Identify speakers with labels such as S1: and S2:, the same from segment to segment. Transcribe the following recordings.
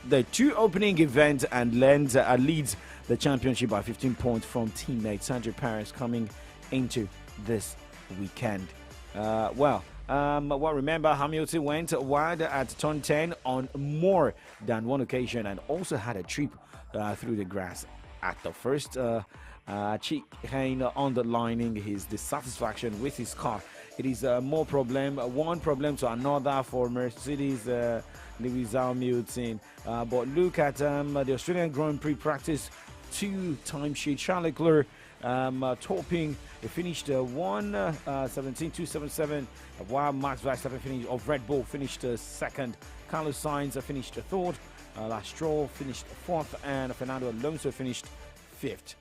S1: the two opening events and leads the championship by 15 points from teammate Sergio Perez coming into this weekend. Remember, Hamilton went wide at turn 10 on more than one occasion and also had a trip through the grass at the first. Chicane underlining his dissatisfaction with his car. It is one problem to another for Mercedes Lewis Hamilton. But look at the Australian Grand Prix practice two-time sheet. Charles Leclerc topping. He finished 1:17.277, while Max Verstappen of Red Bull finished second. Carlos Sainz finished third. Stroll finished fourth, and Fernando Alonso finished fifth.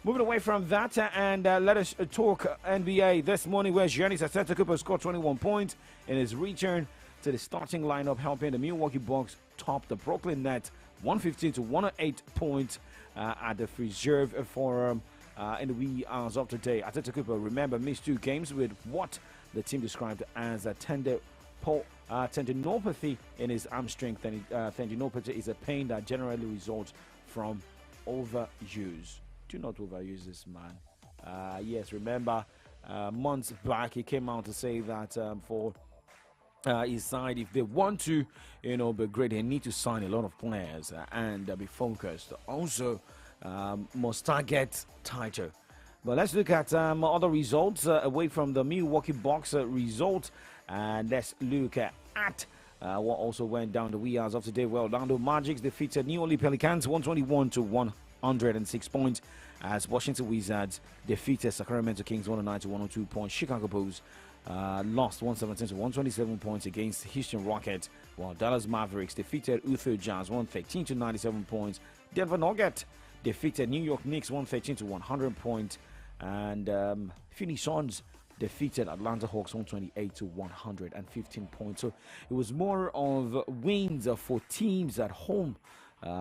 S1: Moving away from that, and let us talk NBA this morning, where Giannis Antetokounmpo scored 21 points in his return to the starting lineup, helping the Milwaukee Bucks top the Brooklyn Nets 115-108 points at the Reserve Forum in the wee hours of today. Antetokounmpo, remember, missed 2 games with what the team described as a tendinopathy in his hamstring. Tendinopathy is a pain that generally results from overuse. Do not overuse this man. Yes, remember, months back he came out to say that for his side, if they want to, be great, they need to sign a lot of players and be focused. Also, must target title. But let's look at other results away from the Milwaukee Bucks result, and let's look at what also went down the wee hours of today. Well, Orlando Magic defeated New Orleans Pelicans 121-106 points, as Washington Wizards defeated Sacramento Kings 109-102 points. Chicago Bulls lost 117-127 points against Houston Rockets, while Dallas Mavericks defeated Utah Jazz 113-97 points. Denver Nuggets defeated New York Knicks 113-100 points, and Phoenix Suns defeated Atlanta Hawks 128-115 points. So it was more of wins for teams at home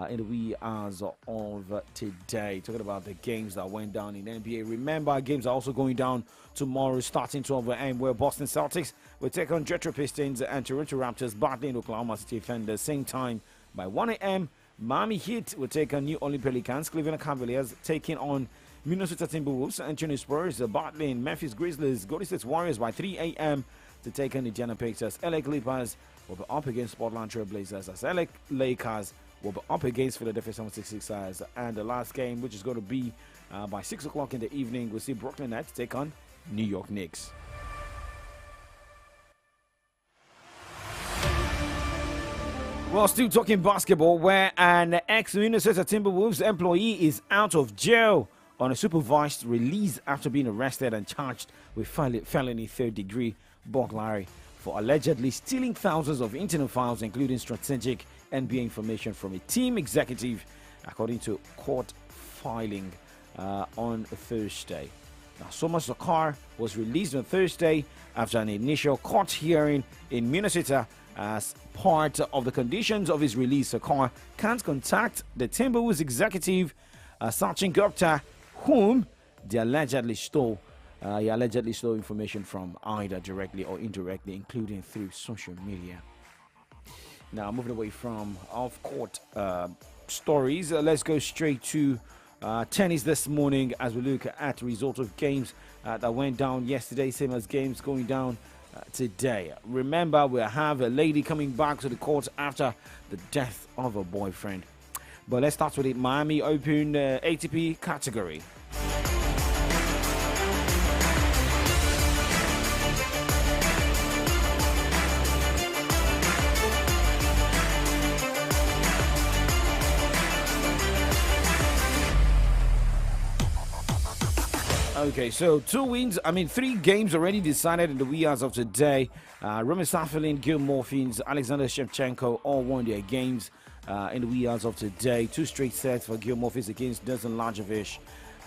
S1: in the wee hours of today. Talking about the games that went down in NBA. Remember, games are also going down tomorrow, starting 12 a.m., where Boston Celtics will take on Detroit Pistons and Toronto Raptors battling Oklahoma City Thunder. Same time by 1 a.m., Miami Heat will take on New Orleans Pelicans. Cleveland Cavaliers taking on Minnesota Timberwolves. Anthony Spurs battling Memphis Grizzlies. Golden State Warriors by 3 a.m. to take on Indiana Pacers. LA Clippers will be up against Portland Trail Blazers, as LA Lakers will be up against Philadelphia 76ers. And the last game, which is going to be by 6 o'clock in the evening, we'll see Brooklyn Nets take on New York Knicks. Well, still talking basketball, where an ex-Minnesota Timberwolves employee is out of jail on a supervised release after being arrested and charged with felony third-degree burglary for allegedly stealing thousands of internal files, including strategic NBA information from a team executive, according to court filing on Thursday. Now, Soma Sakar was released on Thursday after an initial court hearing in Minnesota. As part of the conditions of his release, Sakar can't contact the Timberwolves executive, Sachin Gupta, whom he allegedly stole information from either directly or indirectly, including through social media. Now, moving away from off-court stories, let's go straight to tennis this morning as we look at the result of games that went down yesterday, same as games going down today. Remember, we have a lady coming back to the court after the death of her boyfriend. But let's start with the Miami Open ATP category. Okay, so 3 games already decided in the wee hours of today. Roman Safin, Gil Morphins, Alexander Shevchenko all won their games in the wee hours of today. 2 straight sets for Gil Morphins against Dusan Lajovic.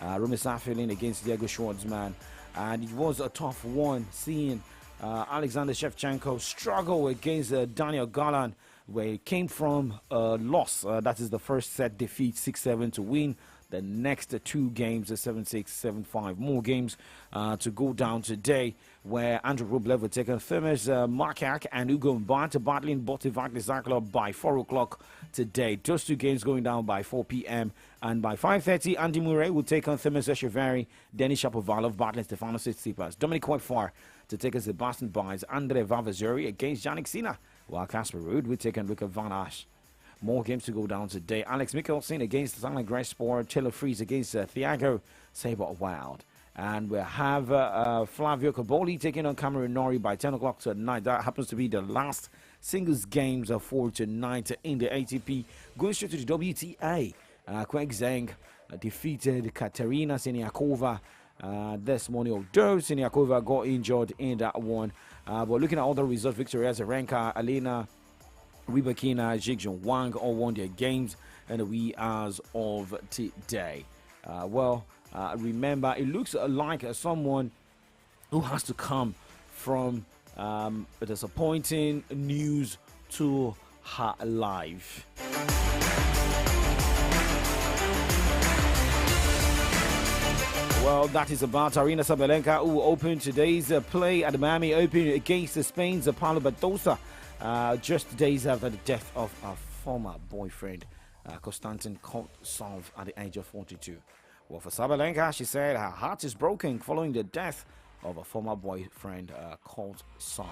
S1: Roman Safin against Diego Schwartzman. And it was a tough one, seeing Alexander Shevchenko struggle against Daniel Garland, where he came from a loss. That is the first set defeat, 6-7 to win the next two games, 7-6, 7-5. More games to go down today, where Andrew Rublev will take on Thermes Markak and Ugo Mbata battling Botivat Zakla by 4 o'clock today. Those two games going down by 4 p.m. And by 5:30, Andy Murray will take on Thermes Echeverry, Denis Shapovalov battling Stefanos Tsitsipas. Dominic Quagfar to take on Sebastian Baez, Andre Vavazuri against Yannick Sinner, while Casper Ruud will take on Luca Van Asch. More games to go down today. Alex Mikkelsen against Simon Grespor, Taylor Fries against Thiago Seybold. And we'll have Flavio Caboli taking on Cameron Norrie by 10 o'clock tonight. That happens to be the last singles games for tonight in the ATP. Going straight to the WTA. Quang Zheng defeated Katerina Siniakova this morning, although Siniakova got injured in that one. But looking at all the results, Victoria Azarenka, Elena Rybakina, Zhigzhong Wang all won their games in the wee hours of today. Remember, it looks like someone who has to come from disappointing news to her life. Well, that is about Aryna Sabalenka, who will open today's play at the Miami Open against Spain's Paulo Badosa, just days after the death of her former boyfriend, Konstantin Koltsov, at the age of 42. Well, for Sabalenka, she said her heart is broken following the death of a former boyfriend, Koltsov.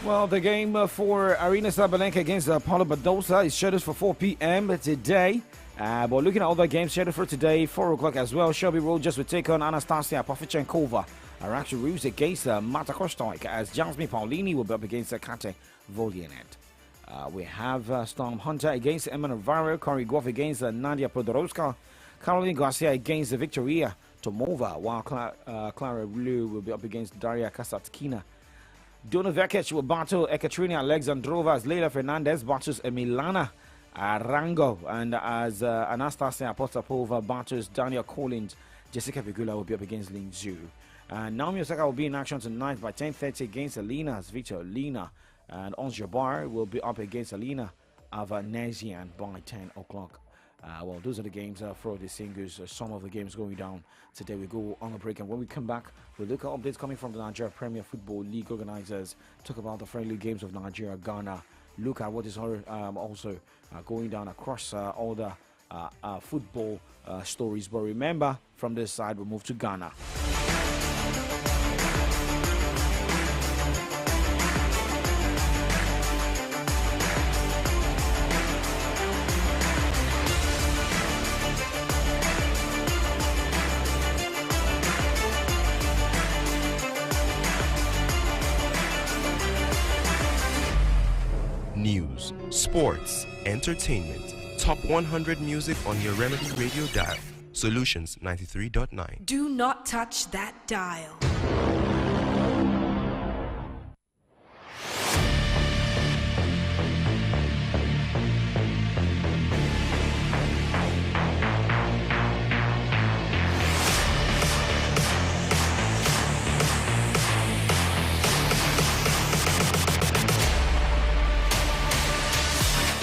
S1: Well, the game for Aryna Sabalenka against Paulo Badosa is scheduled for 4 p.m. today. But looking at other games scheduled for today, 4 o'clock as well, Shelby Rogers will take on Anastasia Pavlyuchenkova. Araksha Ruse against Marta Kostoik, as Jasmine Paolini will be up against Kate Volyanet. We have Storm Hunter against Emma Navarro, Corey Goff against Nadia Podoroska, Caroline Garcia against Victoria Tomova, while Clara Blue will be up against Daria Kasatkina. Dona Vekic will battle Ekaterina Alexandrova as Leila Fernandez battles Emiliana Arango, and as Anastasia Potapova battles Daniel Collins, Jessica Pegula will be up against Lin Zhu. Naomi Osaka will be in action tonight by 10:30 against Alina Svitolina, and Ons Jabbar will be up against Alina Avanesian by 10 o'clock. Well, those are the games for the singles. Some of the games going down today. We go on a break, and when we come back, we'll look at updates coming from the Nigeria Premier Football League organizers. Talk about the friendly games of Nigeria, Ghana. Look at what is also going down across all the football stories. But remember, from this side, we'll move to Ghana.
S2: News, sports, entertainment, top 100 music on your Remedy Radio dial. Solutions 93.9.
S3: Do not touch that dial.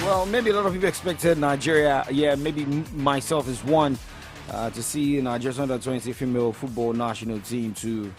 S1: Well, maybe a lot of people expected Nigeria, maybe myself is one, to see Nigeria's under-20 female football national team to,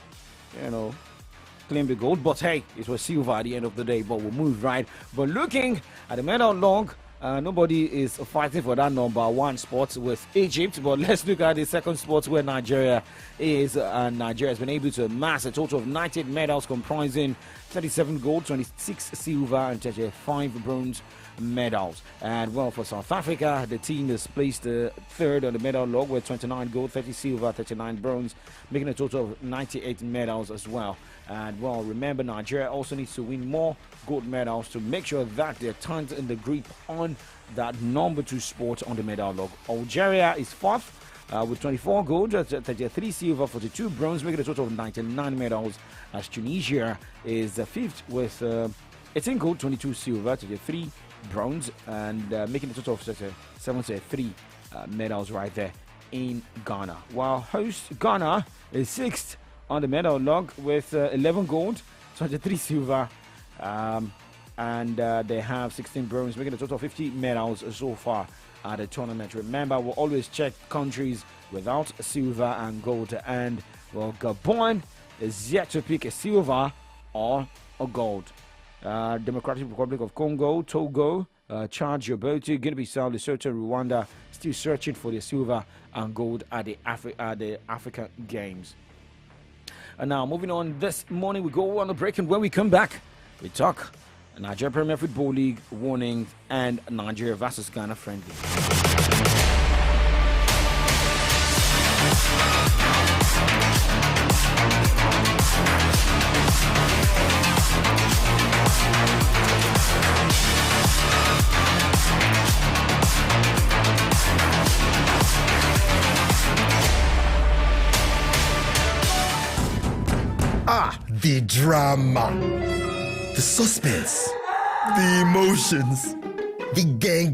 S1: claim the gold. But hey, it was silver at the end of the day, but we'll move, right? But looking at the medal log, nobody is fighting for that number one spot with Egypt. But let's look at the second spot where Nigeria is. Nigeria has been able to amass a total of 98 medals comprising 37 gold, 26 silver, and 35 bronze medals. And well, for South Africa, the team is placed third on the medal log with 29 gold, 30 silver, 39 bronze, making a total of 98 medals as well. And well, remember, Nigeria also needs to win more gold medals to make sure that they're turned in the grip on that number 2 spot on the medal log. Algeria is fourth with 24 gold, 33 silver, 42 bronze, making a total of 99 medals, as Tunisia is fifth with 18 gold, 22 silver, 33 bronze, and making a total of 73 medals right there. in Ghana. While host Ghana is sixth on the medal log with 11 gold, 23 silver, and they have 16 bronze, making a total of 50 medals so far at the tournament. Remember, we'll always check countries without silver and gold, and well, Gabon is yet to pick a silver or a gold. Democratic Republic of Congo, Togo, Chad, Djibouti, Guinea-Bissau, Lesotho, Rwanda still searching for the silver and gold at the African Games. And now, moving on this morning, we go on a break, and when we come back, we talk Nigeria Premier Football League warning and Nigeria versus Ghana friendly.
S4: The drama, the suspense, the emotions, the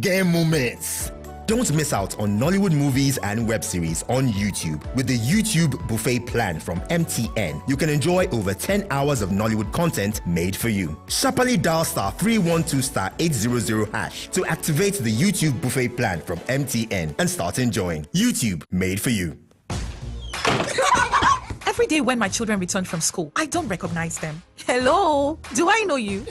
S4: gang moments. Don't miss out on Nollywood movies and web series on YouTube with the YouTube Buffet plan from MTN. You can enjoy over 10 hours of Nollywood content made for you. Sharply dial *312*800# to activate the YouTube Buffet plan from MTN and start enjoying. YouTube made for you.
S5: Every day when my children return from school, I don't recognize them. Hello, do I know you?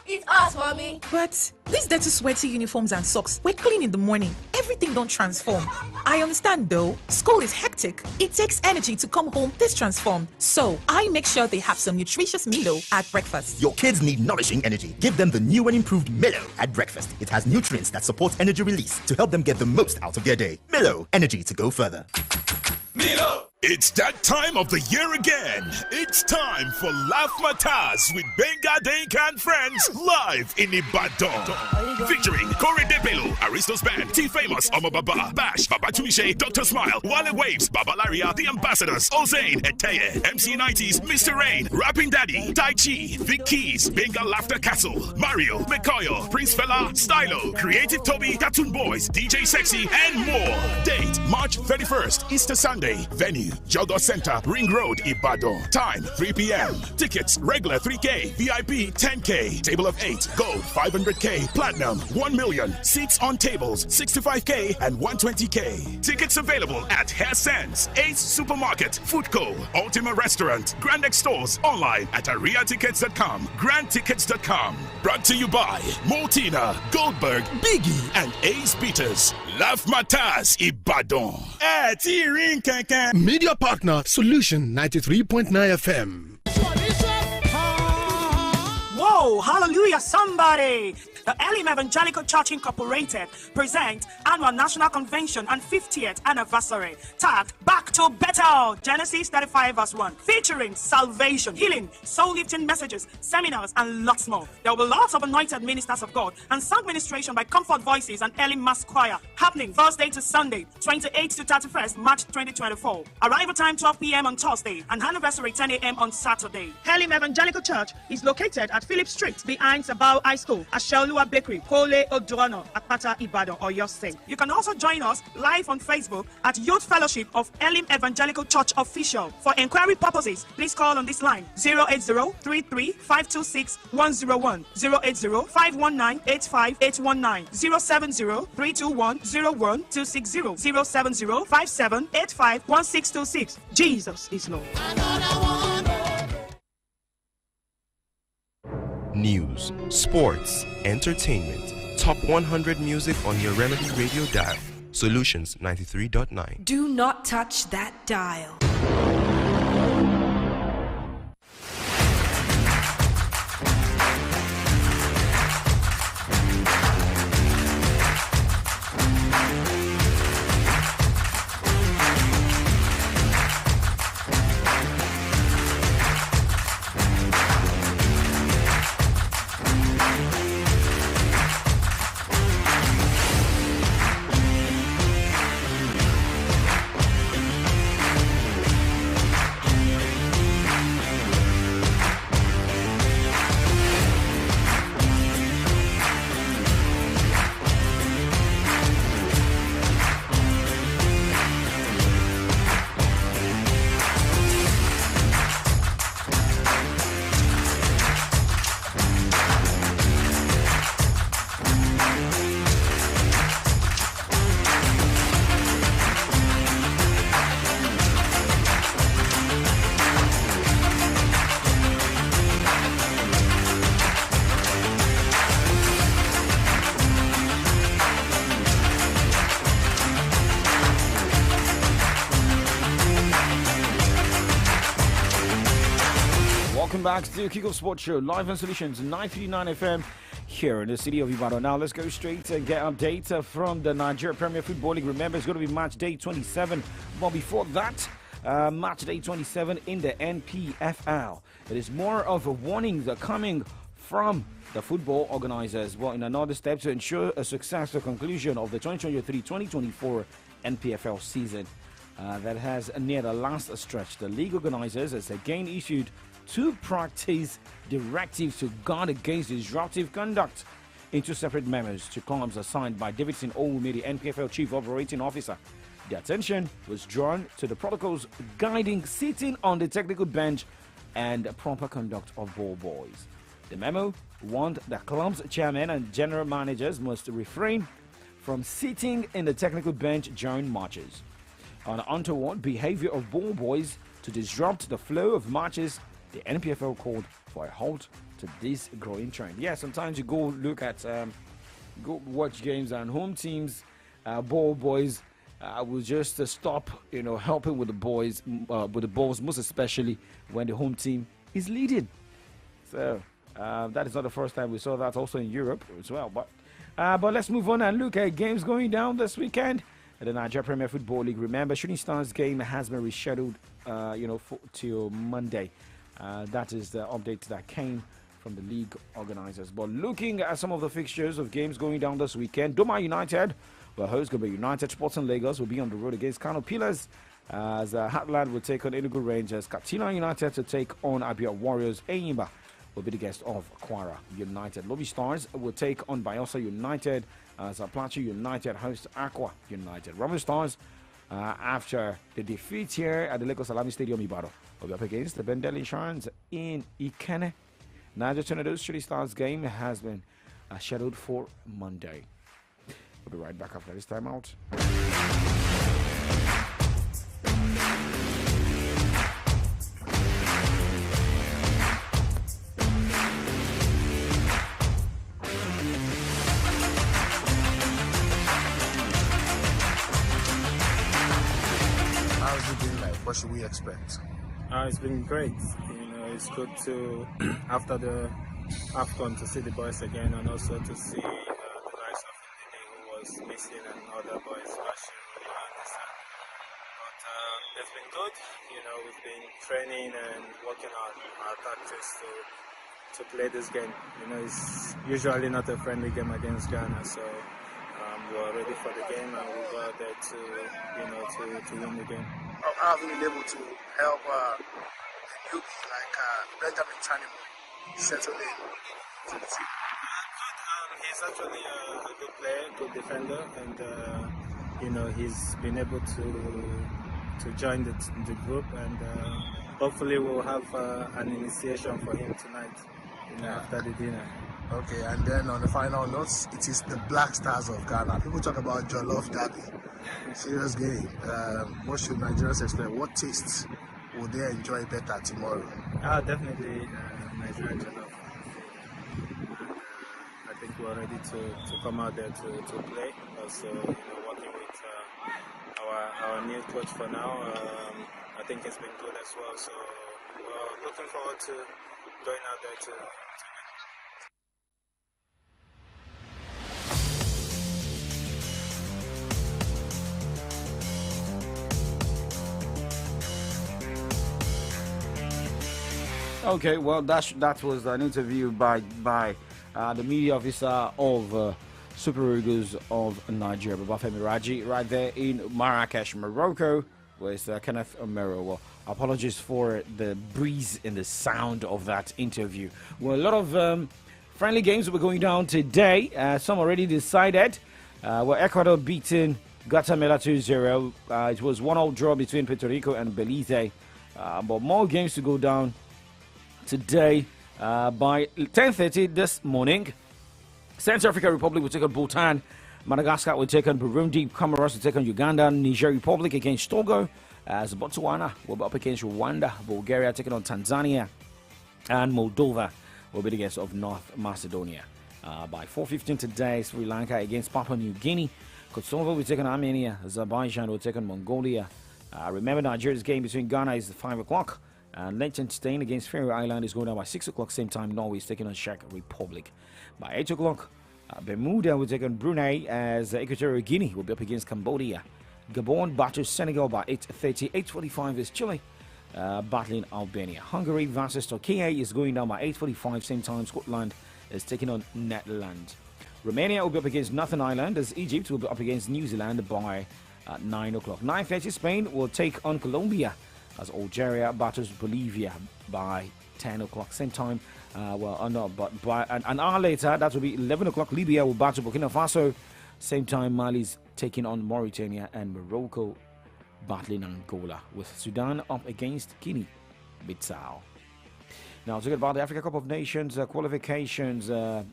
S6: It's us, mommy.
S5: But these dirty, sweaty uniforms and socks were clean in the morning. Everything don't transform. I understand though. School is hectic. It takes energy to come home this transformed. So I make sure they have some nutritious Milo at breakfast.
S4: Your kids need nourishing energy. Give them the new and improved Milo at breakfast. It has nutrients that support energy release to help them get the most out of their day. Milo, energy to go further.
S7: Milo! It's that time of the year again. It's time for Laugh Matas with Benga Denka and friends live in Ibadan. Featuring Corey Depelo, Aristos Band, T-Famous, Omo Baba, Bash, Baba Tumishe, Dr. Smile, Wale Waves, Baba Laria, The Ambassadors, Ozane, Eteye, MC90s, Mr. Rain, Rapping Daddy, Tai Chi, Vic Keys, Benga Laughter Castle, Mario, Mekoyo, Prince Fella, Stylo, Creative Toby, Cartoon Boys, DJ Sexy, and more. Date, March 31st, Easter Sunday. Venue, Jogo Center, Ring Road, Ibadan. Time, 3 p.m. Tickets, regular 3K, VIP 10K, table of 8, gold 500K, platinum 1 million, seats on tables 65K and 120K. Tickets available at Hair Sense, Ace Supermarket, Foodco, Ultima Restaurant, Grand X Stores, online at ariatickets.com, grandtickets.com. Brought to you by Multina, Goldberg, Biggie, and Ace Beaters. Laugh Matas, Ibadan.
S8: Media partner Solution 93.9 FM.
S9: Whoa, hallelujah, somebody! The Elim Evangelical Church Incorporated presents Annual National Convention and 50th Anniversary, tagged Back to Better, Genesis 35 verse 1, featuring salvation, healing, soul-lifting messages, seminars, and lots more. There will be lots of anointed ministers of God and song ministration by Comfort Voices and Elim Mass Choir, happening Thursday to Sunday, 28th to 31st March 2024. Arrival time 12 p.m. on Thursday and anniversary 10 a.m. on Saturday. Elim Evangelical Church is located at Philip Street behind Sabao High School, Ashelua Bakery, Kole Oduano, Akpata, Ibadan, or your state. You can also join us live on Facebook at Youth Fellowship of Elim Evangelical Church Official. For inquiry purposes, please call on this line 080-33-526-101, 080-519-85819, 070-321-01260, 070-5785-1626. Jesus is Lord.
S2: News, sports, entertainment, top 100 music on your Remedy Radio dial. Solutions 93.9.
S3: Do not touch that dial.
S1: back to Kickoff Sports Show, live on Solutions 939 FM here in the city of Ibadan. Now let's go straight and get updates from the Nigeria Premier Football League. Remember, it's going to be match day 27, but before that, match day 27 in the NPFL. It is more of a warning that coming from the football organizers. Well, in another step to ensure a successful conclusion of the 2023-2024 NPFL season that has near the last stretch. The league organizers has again issued 2 practice directives to guard against disruptive conduct in 2 separate memos to clubs assigned by Davidson Owumi, the NPFL Chief Operating Officer. The attention was drawn to the protocols guiding sitting on the technical bench and proper conduct of ball boys. The memo warned that clubs' chairmen and general managers must refrain from sitting in the technical bench during matches. On untoward behavior of ball boys to disrupt the flow of matches, the NPFL called for a halt to this growing trend. Yeah, sometimes you go look at, go watch games and home teams, ball boys will just stop, helping with the boys, with the balls, most especially when the home team is leading. So that is not the first time we saw that, also in Europe as well. But let's move on and look at games going down this weekend. The Nigeria Premier Football League. Remember, Shooting Stars game has been rescheduled, till Monday. That is the update that came from the league organizers. But looking at some of the fixtures of games going down this weekend, Doma United will host Gombe United. Sporting Lagos will be on the road against Kano Pillars, as Heartland will take on Enugu Rangers. Katsina United to take on Abia Warriors. Enyimba will be the guest of Kwara United. Lobby Stars will take on Bayelsa United, as Plateau United hosts Aqua United. Rubber Stars, after the defeat here at the Lagos Salami Stadium, Ibadan, will be up against the Bendel Insurance in Ikene. Niger Tornadoes Shooting Stars game has been scheduled for Monday. We'll be right back after this time out.
S10: What should we expect?
S11: It's been great. It's good to, after the AFCON, to see the boys again, and also to see the guys of Ndidi who was missing and other boys, Bashiru and this. But it's been good. We've been training and working on our tactics to play this game. It's usually not a friendly game against Ghana, so we're ready for the game and we'll go out there to win the game.
S10: How have you been able to help the newbie like Benjamin Chanimo settle in to the team?
S11: He's actually a good player, good defender, and he's been able to join the group, and hopefully we'll have an initiation for him tonight after the dinner.
S10: Okay, and then on the final notes, it is the Black Stars of Ghana. People talk about Jollof Derby. Serious game. What should Nigerians expect? What tastes will they enjoy better tomorrow?
S11: Definitely Nigerian Jollof. I think we're ready to come out there to play. Also, working with our new coach for now. I think it's been good as well. So we're looking forward to going out there to
S1: Okay, well, that was an interview by the media officer of Super Eagles of Nigeria, Babafemi Raji, right there in Marrakesh, Morocco, with Kenneth Omero. Well, apologies for the breeze and the sound of that interview. Well, a lot of friendly games will be going down today. Some already decided. Ecuador beating Guatemala 2-0. It was 1-1 draw between Puerto Rico and Belize. But more games to go down today. By 10:30 this morning, Central African Republic will take on Bhutan, Madagascar will take on Burundi, Comoros will take on Uganda, Niger Republic against Togo, as Botswana will be up against Rwanda, Bulgaria taking on Tanzania, and Moldova will be the guest of North Macedonia. By 4:15 today, Sri Lanka against Papua New Guinea, Kosovo will take on Armenia, Azerbaijan will take on Mongolia. Remember, Nigeria's game between Ghana is at 5 o'clock. Liechtenstein against Faroe Island is going down by 6 o'clock. Same time, Norway is taking on Czech Republic. By 8 o'clock, Bermuda will take on Brunei as Equatorial Guinea will be up against Cambodia. Gabon battles Senegal by 8:30. 8:45 is Chile battling Albania. Hungary versus Turkey is going down by 8:45. Same time, Scotland is taking on Netherlands. Romania will be up against Northern Ireland as Egypt will be up against New Zealand by 9 o'clock. 9:30 Spain will take on Colombia as Algeria battles Bolivia by 10 o'clock. Same time, but by an hour later, that will be 11 o'clock. Libya will battle Burkina Faso. Same time, Mali's taking on Mauritania and Morocco battling Angola, with Sudan up against Guinea-Bissau. Now, talking about the Africa Cup of Nations qualifications, the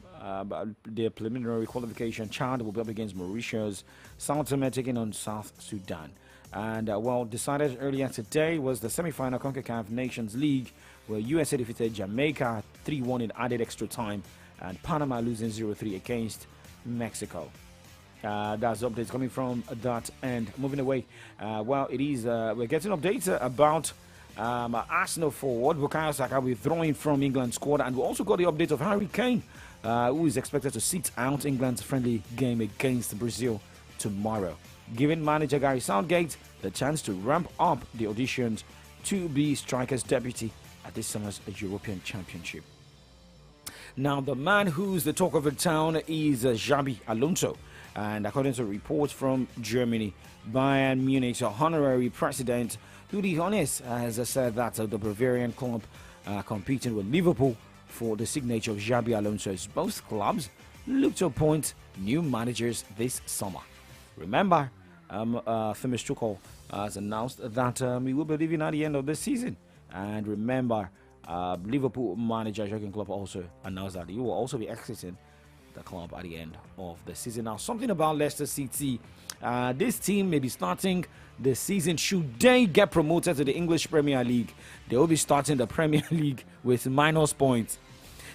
S1: preliminary qualification, Chad will be up against Mauritius, South Tome taking on South Sudan. And decided earlier today was the semi-final CONCACAF Nations League, where USA defeated Jamaica 3-1 in added extra time, and Panama losing 0-3 against Mexico. That's updates coming from that end. Moving away, it is we're getting updates about Arsenal forward Bukayo Saka withdrawing from England's squad, and we also got the update of Harry Kane, who is expected to sit out England's friendly game against Brazil tomorrow, giving manager Gary Southgate the chance to ramp up the auditions to be striker's deputy at this summer's European Championship. Now, the man who's the talk of the town is Xabi Alonso. And according to reports from Germany, Bayern Munich's honorary president, Uli Hoeneß, has said that the Bavarian club competing with Liverpool for the signature of Xabi Alonso, as both clubs look to appoint new managers this summer. Remember, Thomas Tuchel has announced that he will be leaving at the end of the season. And remember, Liverpool manager Jurgen Klopp also announced that he will also be exiting the club at the end of the season. Now, something about Leicester City. This team may be starting the season, should they get promoted to the English Premier League, they will be starting the Premier League with minus points,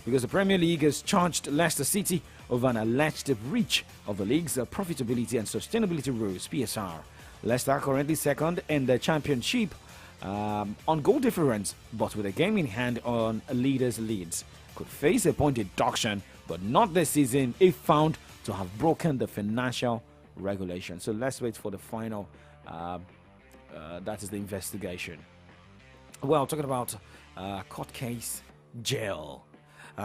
S1: because the Premier League has charged Leicester City of an alleged breach of the league's profitability and sustainability rules, PSR. Leicester are currently second in the Championship on goal difference, but with a game in hand on leaders' leads, could face a point deduction, but not this season if found to have broken the financial regulation. So let's wait for the final, that is the investigation. Well, talking about court case, jail.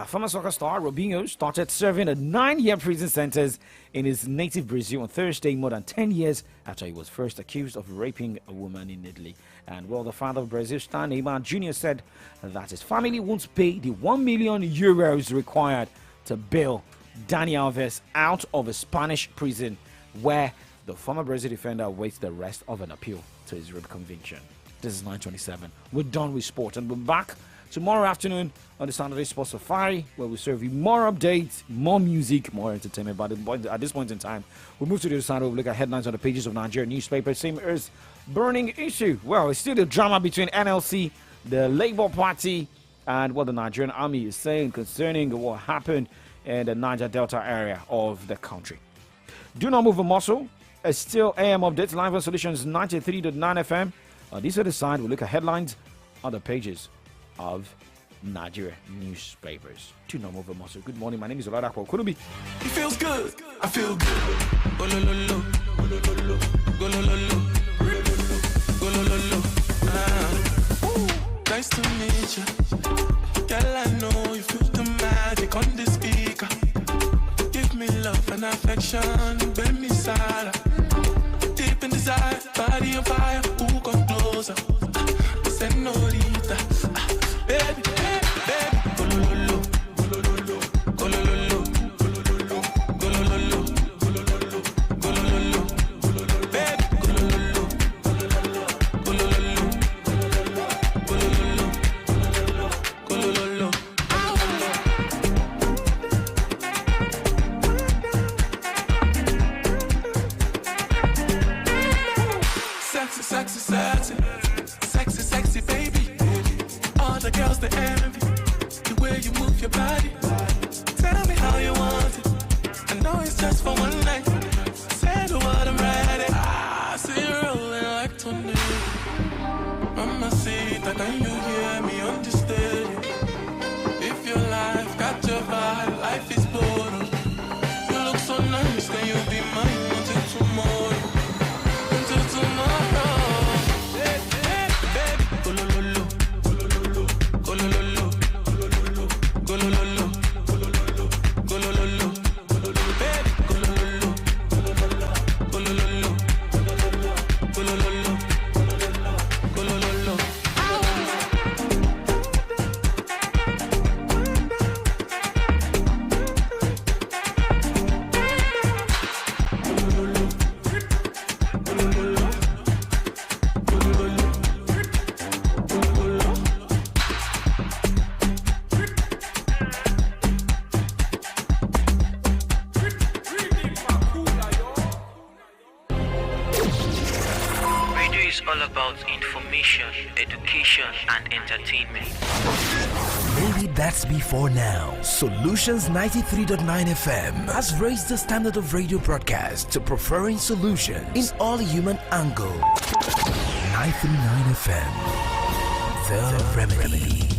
S1: Former soccer star Robinho started serving a 9-year prison sentence in his native Brazil on Thursday, more than 10 years after he was first accused of raping a woman in Italy. And the father of Brazil star Neymar Jr. said that his family won't pay the €1 million required to bail Dani Alves out of a Spanish prison, where the former Brazil defender awaits the rest of an appeal to his rape conviction. This is 9:27. We're done with sport, and we're back tomorrow afternoon on the Saturday Sports Safari, where we serve you more updates, more music, more entertainment. But at this point in time, we'll move to the other side. We'll look at headlines on the pages of Nigerian newspapers. Same as burning issue. Well, it's still the drama between NLC, the Labour Party, and what the Nigerian Army is saying concerning what happened in the Niger Delta area of the country. Do not move a muscle. It's still AM updates live on Solutions 93.9 FM. On this other side, we'll look at headlines on the pages of Nigeria newspapers. Do not move a muscle. Good morning. My name is Oladapo Kurubi.
S12: It feels good. I feel good. Go lo lo lo. Go lo lo lo. Go lo lo lo. Go lo lo lo. Nice to meet you. Girl, I know you feel the magic on the speaker. Give me love and affection. Bend me side. Deep in desire. Body on fire. Who come closer? Senorita. Baby, baby. Go lo lo lo. Go lo lo lo. Go lo lo lo. Go lo lo lo. Go lo lo lo. Go lo lo lo. Go lo lo lo. Go lo lo. Baby. Go lo lo lo. Go lo lo lo. Go lo lo lo. Go lo lo lo. Go lo lo lo. Sexy, sexy, sexy. Sexy, sexy, baby. All the girls, they envy the way you move your body. Tell me how you want it. I know it's just for one night. Say the word, I'm ready. I see you rolling like tornado. Mama, see that, can you hear
S13: is all about information, education, and entertainment.
S14: Maybe that's before now. Solutions 93.9 FM has raised the standard of radio broadcast to preferring solutions in all human angle. 939 FM, the remedy.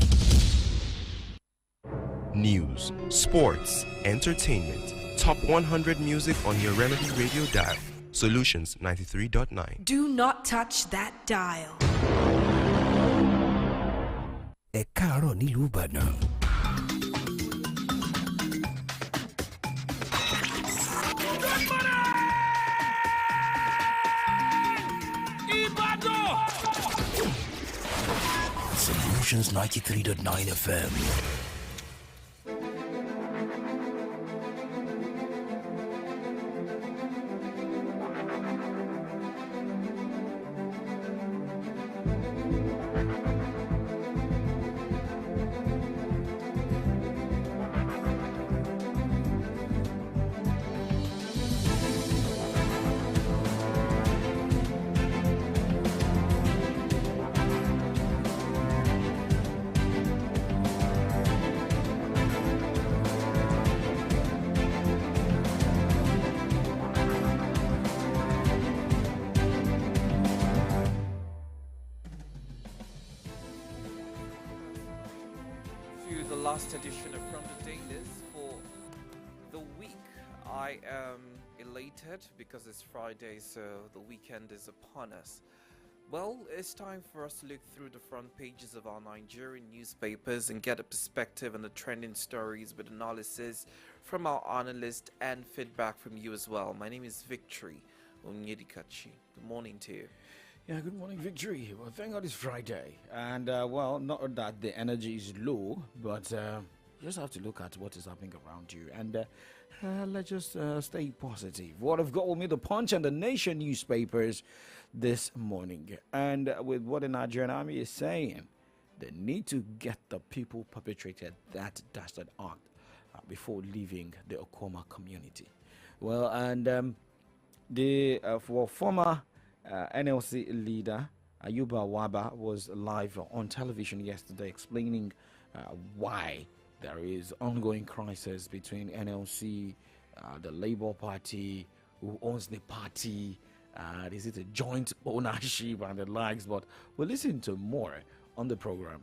S2: News, sports, entertainment. Top 100 music on your Remedy Radio dial. Solutions 93.9.
S3: Do not touch that dial.
S14: Ẹ káàárọ̀ nílùú Ìbàdàn. Solutions 93.9 FM.
S15: Last edition of From the Dailies for the week. I am elated because it's Friday, so the weekend is upon us. Well, it's time for us to look through the front pages of our Nigerian newspapers and get a perspective on the trending stories with analysis from our analysts and feedback from you as well. My name is Victory Onyedikachi. Good morning to you.
S1: Yeah, good morning, Victory. Well, thank God it's Friday. And, well, not that the energy is low, but you just have to look at what is happening around you. And let's just stay positive. What I've got with me, the Punch and the Nation newspapers this morning. And with what the Nigerian army is saying, they need to get the people perpetrated that dastard act before leaving the Okoma community. Well, and the former NLC leader Ayuba Waba was live on television yesterday explaining why there is ongoing crisis between NLC, the Labour Party, who owns the party, is it a joint ownership and the likes, but we'll listen to more on the program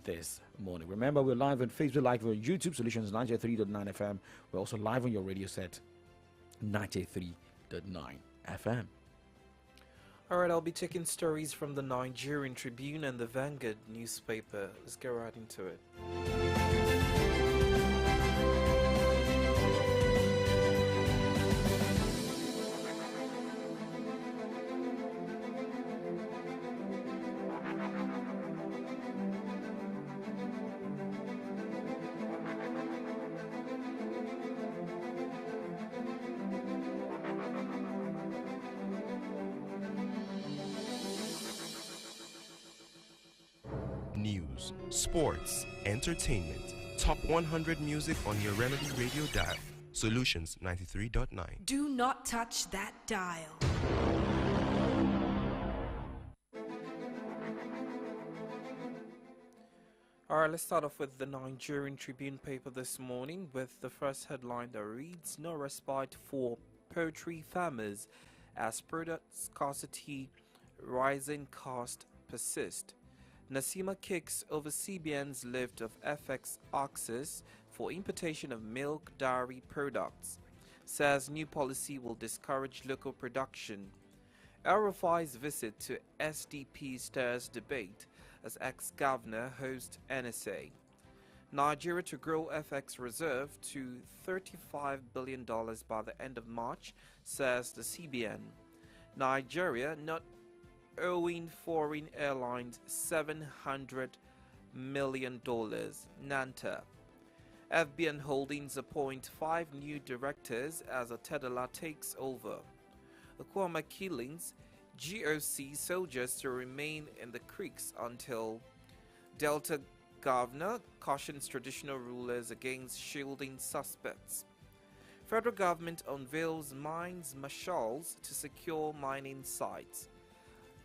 S1: this morning. Remember, we're live on Facebook, live on YouTube, Solutions 93.9 FM. We're also live on your radio set, 93.9 FM.
S15: All right, I'll be taking stories from the Nigerian Tribune and the Vanguard newspaper. Let's get right into it.
S2: News, sports, entertainment. Top 100 music on your Remedy Radio dial. Solutions 93.9.
S3: Do not touch that dial.
S15: All right, let's start off with the Nigerian Tribune paper this morning with the first headline that reads, "No respite for poultry farmers as product scarcity, rising cost persist." Nasima kicks over CBN's lift of FX access for importation of milk dairy products. Says new policy will discourage local production. El-Rufai's visit to SDP stirs debate as ex-governor hosts NSA. Nigeria to grow FX reserve to $35 billion by the end of March, says the CBN. Nigeria not owing foreign airlines $700 million. Nanta. FBN Holdings appoint 5 new directors as Otedala takes over. Okwama killings, GOC soldiers to remain in the creeks until Delta governor cautions traditional rulers against shielding suspects. Federal government unveils mines marshals to secure mining sites.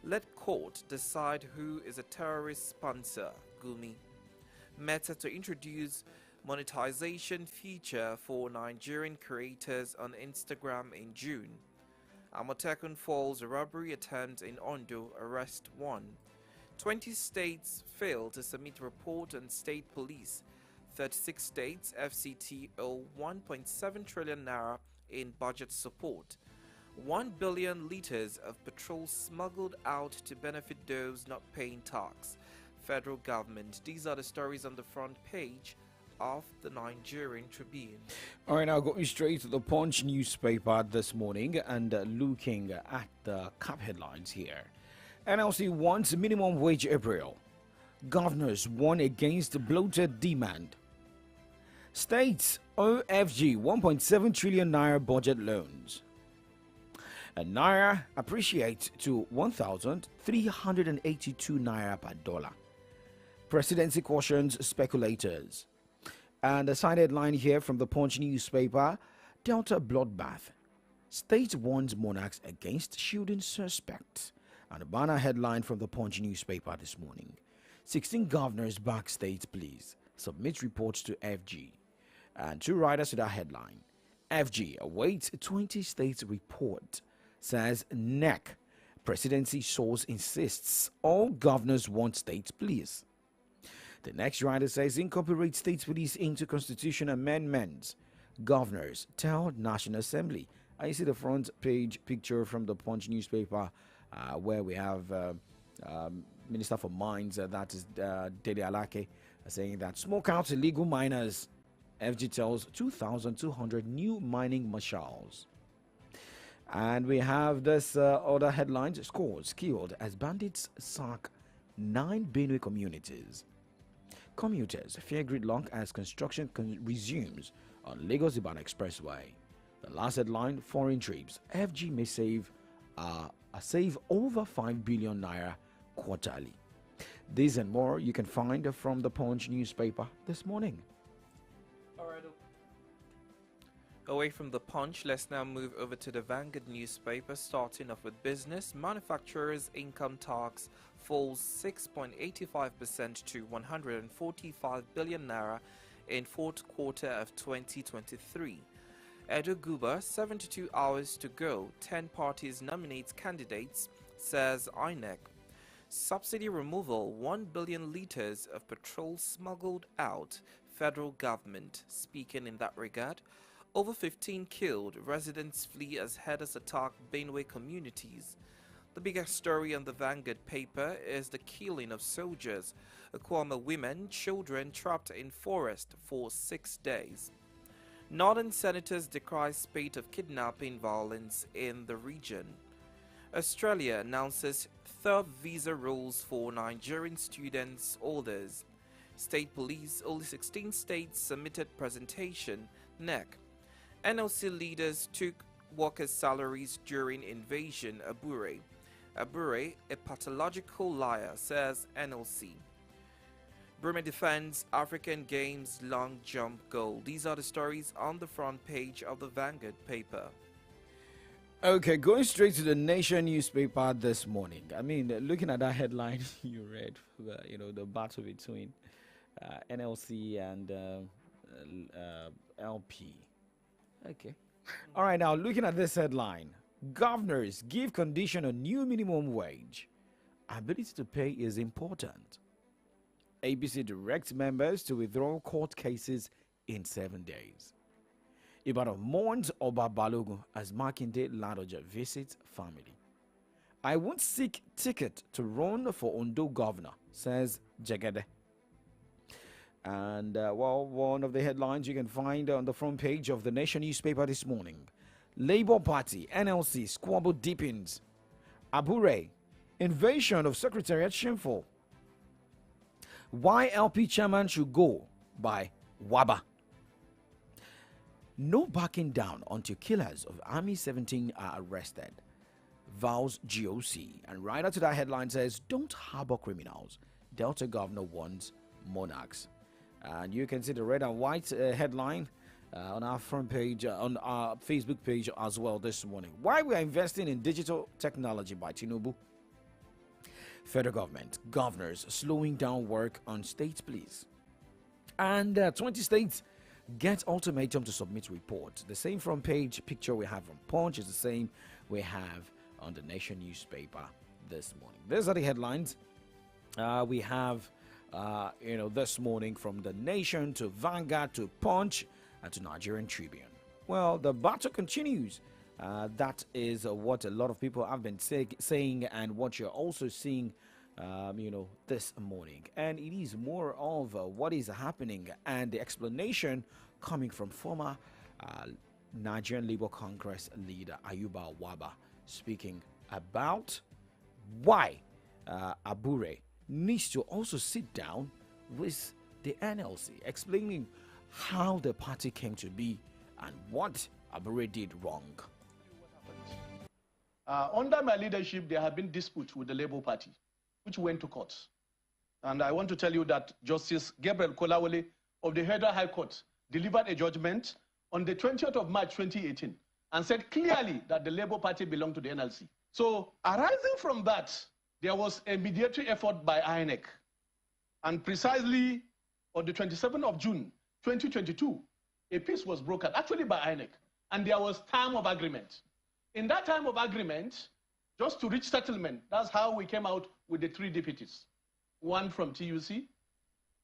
S15: Let court decide who is a terrorist sponsor, Gumi. Meta to introduce monetization feature for Nigerian creators on Instagram in June. Amotekun falls robbery attempt in Ondo, arrest 1. 20 states fail to submit report on state police. 36 states FCT owe 1.7 trillion naira in budget support. 1 billion liters of petrol smuggled out to benefit those not paying tax. Federal government. These are the stories on the front page of the Nigerian Tribune.
S1: All right, now going straight to the Punch newspaper this morning and looking at the cap headlines here. NLC wants minimum wage April. Governors warn against bloated demand. States OFG 1.7 trillion naira budget loans. And naira appreciates to 1,382 naira per dollar. Presidency cautions speculators. And a side headline here from the Punch newspaper: Delta bloodbath. State warns monarchs against shielding suspects. And a banner headline from the Punch newspaper this morning: 16 governors back states, please submit reports to FG. And two writers to that headline: FG awaits 20 states report, says NEC. Presidency source insists all governors want states, please. The next writer says incorporate state police into constitution amendments. Governors tell National Assembly. I see the front page picture from the Punch newspaper where we have Minister for Mines, that is Dede Alake, saying that smoke out illegal miners. FG tells 2,200 new mining marshals. And we have this other headlines: scores killed as bandits sack 9 Benue communities. Commuters fear gridlock as construction resumes on Lagos-Ibadan Expressway. The last headline: foreign trips. FG may save over 5 billion naira quarterly. These and more you can find from the Punch newspaper this morning.
S15: Away from the Punch, let's now move over to the Vanguard newspaper, starting off with business. Manufacturers' income tax falls 6.85% to 145 billion naira in fourth quarter of 2023. Edo Guba, 72 hours to go. 10 parties nominate candidates, says INEC. Subsidy removal, 1 billion liters of petrol smuggled out. Federal government speaking in that regard. Over 15 killed, residents flee as headers attack Benue communities. The biggest story on the Vanguard paper is the killing of soldiers, Akwama women, children trapped in forest for 6 days. Northern senators decry spate of kidnapping violence in the region. Australia announces third visa rules for Nigerian students orders. State police, only 16 states submitted presentation, NEC. NLC leaders took workers' salaries during invasion, Abure. Abure, a pathological liar, says NLC. Burma defends African Games long jump goal. These are the stories on the front page of the Vanguard paper.
S1: Okay, going straight to the Nation newspaper this morning. I mean, looking at that headline you read, the battle between NLC and LP. Okay. All right, now looking at this headline: governors give condition on new minimum wage. Ability to pay is important. ABC directs members to withdraw court cases in 7 days. Ibadan mourns Oba Balogun as Makinde Ladoja visits family. I won't seek ticket to run for Ondo governor, says Jagede. And, one of the headlines you can find on the front page of the Nation newspaper this morning: Labour Party, NLC, squabble deepens. Abure, invasion of Secretariat shameful. Why LP chairman should go, by Waba. No backing down until killers of Army 17 are arrested, vows GOC. And right after that headline says, don't harbor criminals. Delta governor warns monarchs. And you can see the red and white headline on our front page, on our Facebook page as well this morning. Why we are investing in digital technology by Tinubu. Federal government, governors slowing down work on states, please. And 20 states get ultimatum to submit report. The same front page picture we have from Punch is the same we have on the Nation newspaper this morning. These are the headlines we have, this morning from the Nation to Vanguard to Punch and to Nigerian Tribune. Well, the battle continues. That is what a lot of people have been saying and what you're also seeing, this morning. And it is more of what is happening and the explanation coming from former Nigerian Labour Congress leader Ayuba Waba, speaking about why Abure needs to also sit down with the NLC, explaining how the party came to be and what Abure did wrong.
S16: Under my leadership, there have been disputes with the Labour Party, which went to court. And I want to tell you that Justice Gabriel Kolawole of the Federal High Court delivered a judgment on the 20th of March 2018 and said clearly that the Labour Party belonged to the NLC. So arising from that, there was a mediatory effort by INEC. And precisely on the 27th of June 2022, a peace was brokered, actually by INEC, and there was time of agreement. In that time of agreement, just to reach settlement, that's how we came out with the 3 deputies. One from TUC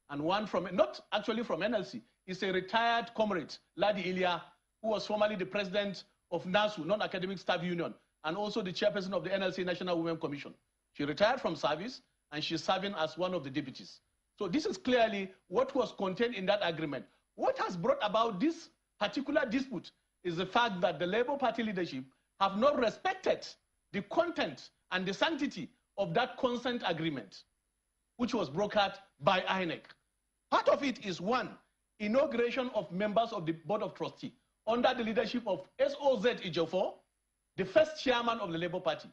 S16: and one from, not actually from NLC, it's a retired comrade, Ladi Ilya, who was formerly the president of NASU, Non-Academic Staff Union, and also the chairperson of the NLC National Women Commission. She retired from service and she's serving as one of the deputies. So this is clearly what was contained in that agreement. What has brought about this particular dispute is the fact that the Labour Party leadership have not respected the content and the sanctity of that consent agreement, which was brokered by INEC. Part of it is, one, inauguration of members of the Board of Trustees under the leadership of SOZ Ejiofor, the first chairman of the Labour Party.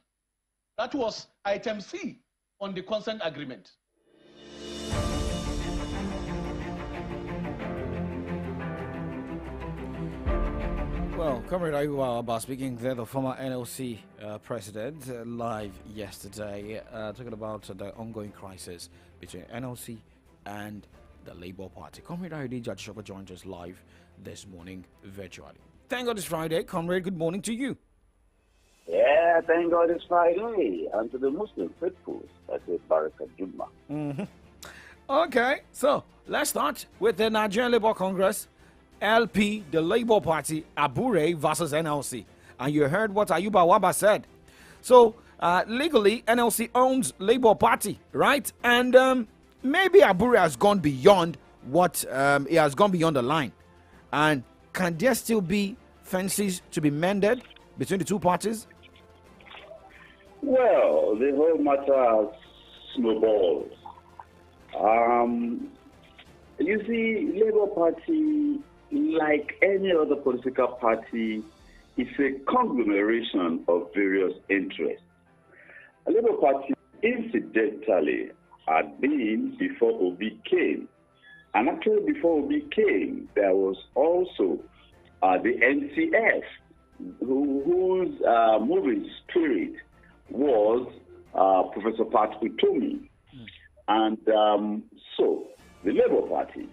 S16: That was item C on the consent agreement.
S1: Well, Comrade Ayuba Waba speaking there, the former NLC president, live yesterday, talking about the ongoing crisis between NLC and the Labour Party. Comrade Ayuba Jadishoko joined us live this morning virtually. Thank God it's Friday. Comrade, good morning to you.
S17: Yeah, thank God it's Friday. And to the Muslim faithful, I say Baraka Jumma.
S1: Okay, so let's start with the Nigerian Labour Congress. LP, the Labour Party, Abure versus NLC. And you heard what Ayuba Waba said. So, legally, NLC owns Labour Party, right? And maybe Abure has gone beyond what, he has gone beyond the line. And can there still be fences to be mended between the two parties?
S17: Well, the whole matter has snowballed. You see, Labour Party, like any other political party, is a conglomeration of various interests. A Labour Party, incidentally, had been before Obi came. And actually, before Obi came, there was also the NCF, whose moving spirit was Professor Pat Utomi. And so, the Labour Party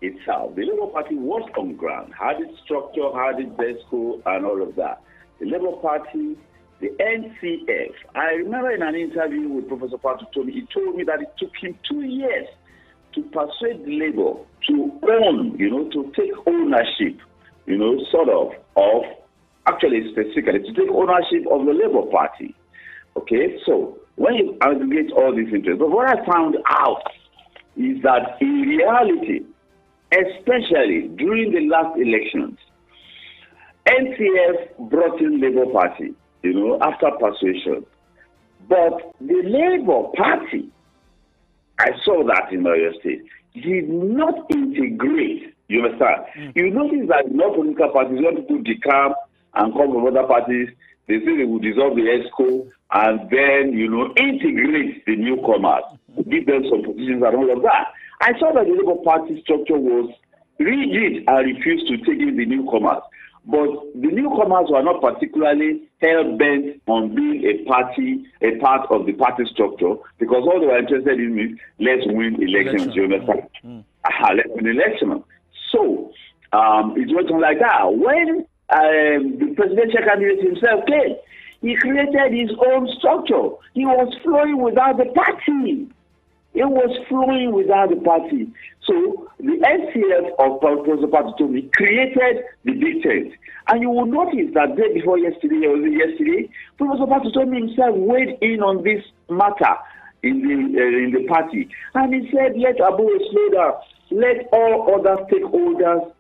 S17: itself, the Labour Party was on ground, had its structure, had its BESCO, and all of that. The Labour Party, the NCF, I remember in an interview with Professor Pat Utomi, he told me that it took him 2 years to persuade Labour to own, to take ownership, actually specifically, to take ownership of the Labour Party. Okay, so when you aggregate all these interests, but what I found out is that in reality, especially during the last elections, NCF brought in Labour Party, after persuasion. But the Labour Party, I saw that in Oyo State, did not integrate. You understand? You notice that no political parties, when people decamp and come from other parties, they say they will dissolve the ESCO and then, integrate the newcomers, give them some positions and all of that. I saw that the Labour Party structure was rigid and refused to take in the newcomers. But the newcomers were not particularly hell-bent on being a part of the party structure, because all they were interested in is let's win elections. You understand? Let's win elections. So it went on like that. When the presidential candidate himself came, he created his own structure. He was flowing without the party. It was flowing without the party. So the NCF of Professor Patutomi created the big tent. And you will notice that day before yesterday, or yesterday, Professor Patutomi himself weighed in on this matter in the party. And he said, let Abu slow down. Let all other stakeholders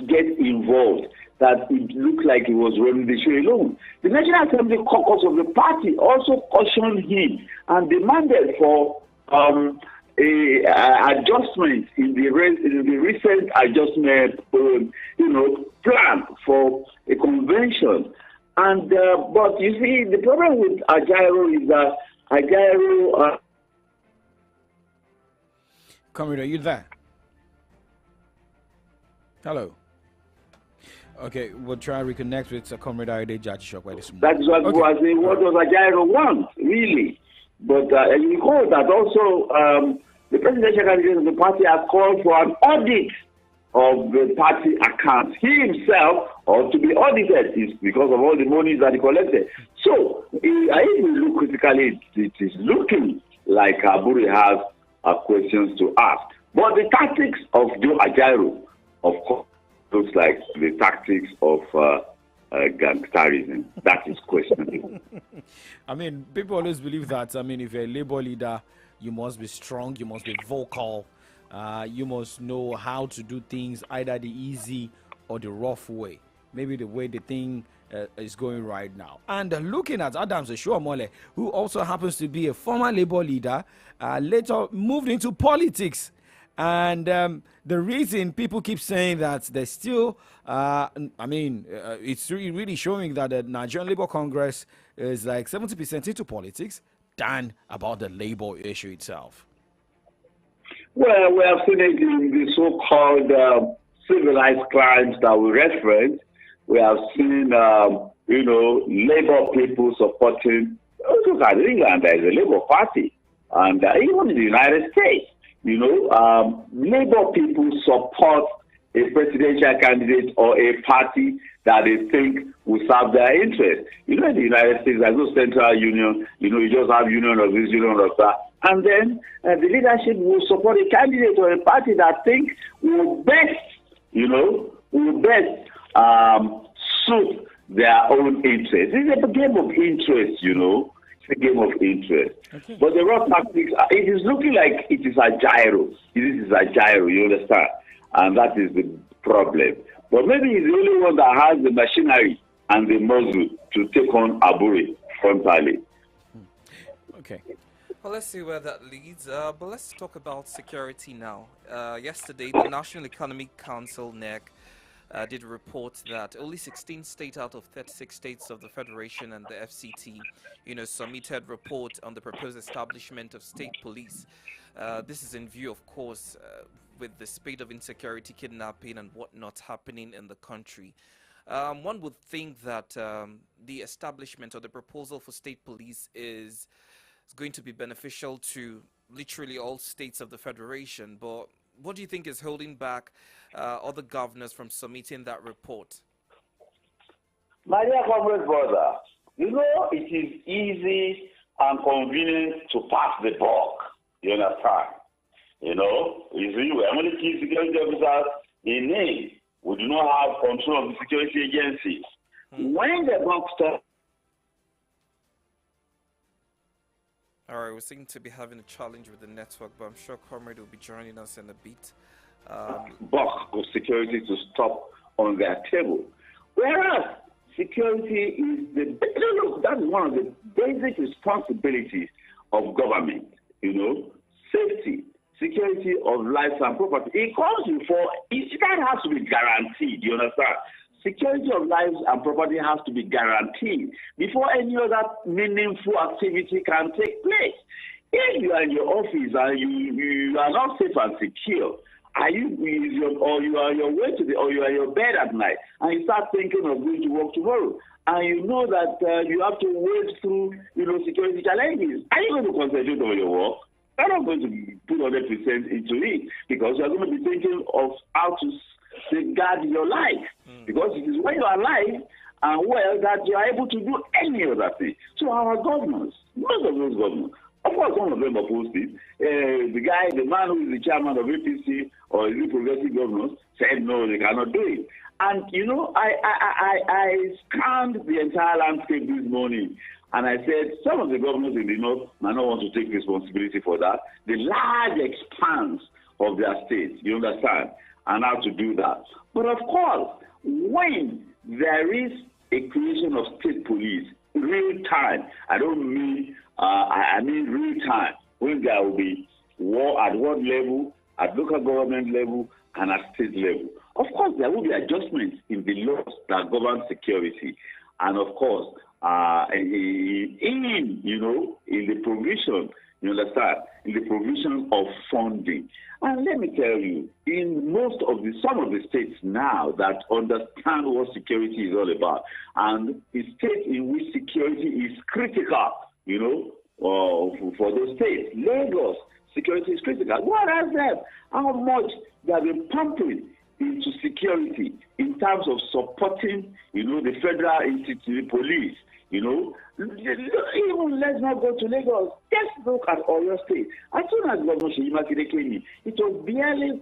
S17: get involved. That it looked like he was running the show alone. The National Assembly caucus of the party also cautioned him and demanded for adjustment in the recent adjustment, plan for a convention. And but you see, the problem with Ajaero is that Ajaero.
S1: Comrade, are you there? Hello. Okay, we'll try to reconnect with Comrade Aide Jajishok by this morning.
S17: That is what was saying. What does Ajaero want, really? But you recall that also the presidential candidate of the party has called for an audit of the party accounts. He himself ought to be audited because of all the monies that he collected. So, if we look critically, it is looking like Aburi has questions to ask. But the tactics of Joe Ajaero, of course, looks like the tactics of gangsterism. That is questionable.
S1: I mean, people always believe that, if you're a labor leader, you must be strong, you must be vocal, you must know how to do things either the easy or the rough way. Maybe the way the thing is going right now. And looking at Adams Oshuomole, who also happens to be a former labor leader, later moved into politics. And the reason people keep saying that there's still, it's really showing that the Nigerian Labour Congress is like 70% into politics than about the labor issue itself.
S17: Well, we have seen it in the so-called civilized crimes that we reference. We have seen, labor people supporting. Look at England, there is a Labour Party, and even in the United States. Labor people support a presidential candidate or a party that they think will serve their interest. In the United States, there's no central union. You just have union of this, union of that. And then the leadership will support a candidate or a party that think will best suit their own interest. It's a game of interest, a game of interest. Okay. But the raw tactics, it is looking like it is a gyro. It is a gyro, you understand? And that is the problem. But maybe he's the only one that has the machinery and the muscle to take on Aburi frontally.
S1: Okay.
S15: Well, let's see where that leads. But let's talk about security now. Yesterday, the National Economic Council, NEC, did report that only 16 states out of 36 states of the Federation and the FCT, submitted report on the proposed establishment of state police. This is in view, of course, with the spate of insecurity, kidnapping, and whatnot happening in the country. One would think that the establishment or the proposal for state police is going to be beneficial to literally all states of the Federation, but what do you think is holding back other governors from submitting that report?
S17: My dear comrade brother, it is easy and convenient to pass the buck. You understand? You see, we are only key security officers in name. We do not have control of the security agencies. When the buck stops.
S15: All right, we seem to be having a challenge with the network, but I'm sure Comrade will be joining us in a bit.
S17: Buck of security to stop on their table. Whereas security is that is one of the basic responsibilities of government. Safety, security of life and property. It comes before, that has to be guaranteed, you understand? Security of lives and property has to be guaranteed before any other meaningful activity can take place. If you are in your office and you are not safe and secure, you are on your way to or you are in your bed at night, and you start thinking of going to work tomorrow, and you know that you have to wade through, security challenges. Are you going to concentrate on your work? You're not going to put 100% into it, because you're going to be thinking of how to safeguard your life, because it is when you are alive and well that you are able to do any other thing. So our governors, most of those governors, of course, some of them opposed it. The man who is the chairman of APC or the progressive governors said no, they cannot do it. And I scanned the entire landscape this morning, and I said some of the governors in the north might not want to take responsibility for that. The large expanse of their state, you understand, and how to do that. But of course, when there is a creation of state police, real time, I don't mean I mean real time, when there will be war at one level, at local government level, and at state level. Of course, there will be adjustments in the laws that govern security, and of course, in the provision, you understand, in the provision of funding. And let me tell you, in some of the states now that understand what security is all about, and the states in which security is critical, for those states, Lagos, security is critical. What else there? How much they have been pumping into security in terms of supporting, the federal institute, police, even let's not go to Lagos. Just look at Oyo State. As soon as Governor Seyi Makinde came in, it was barely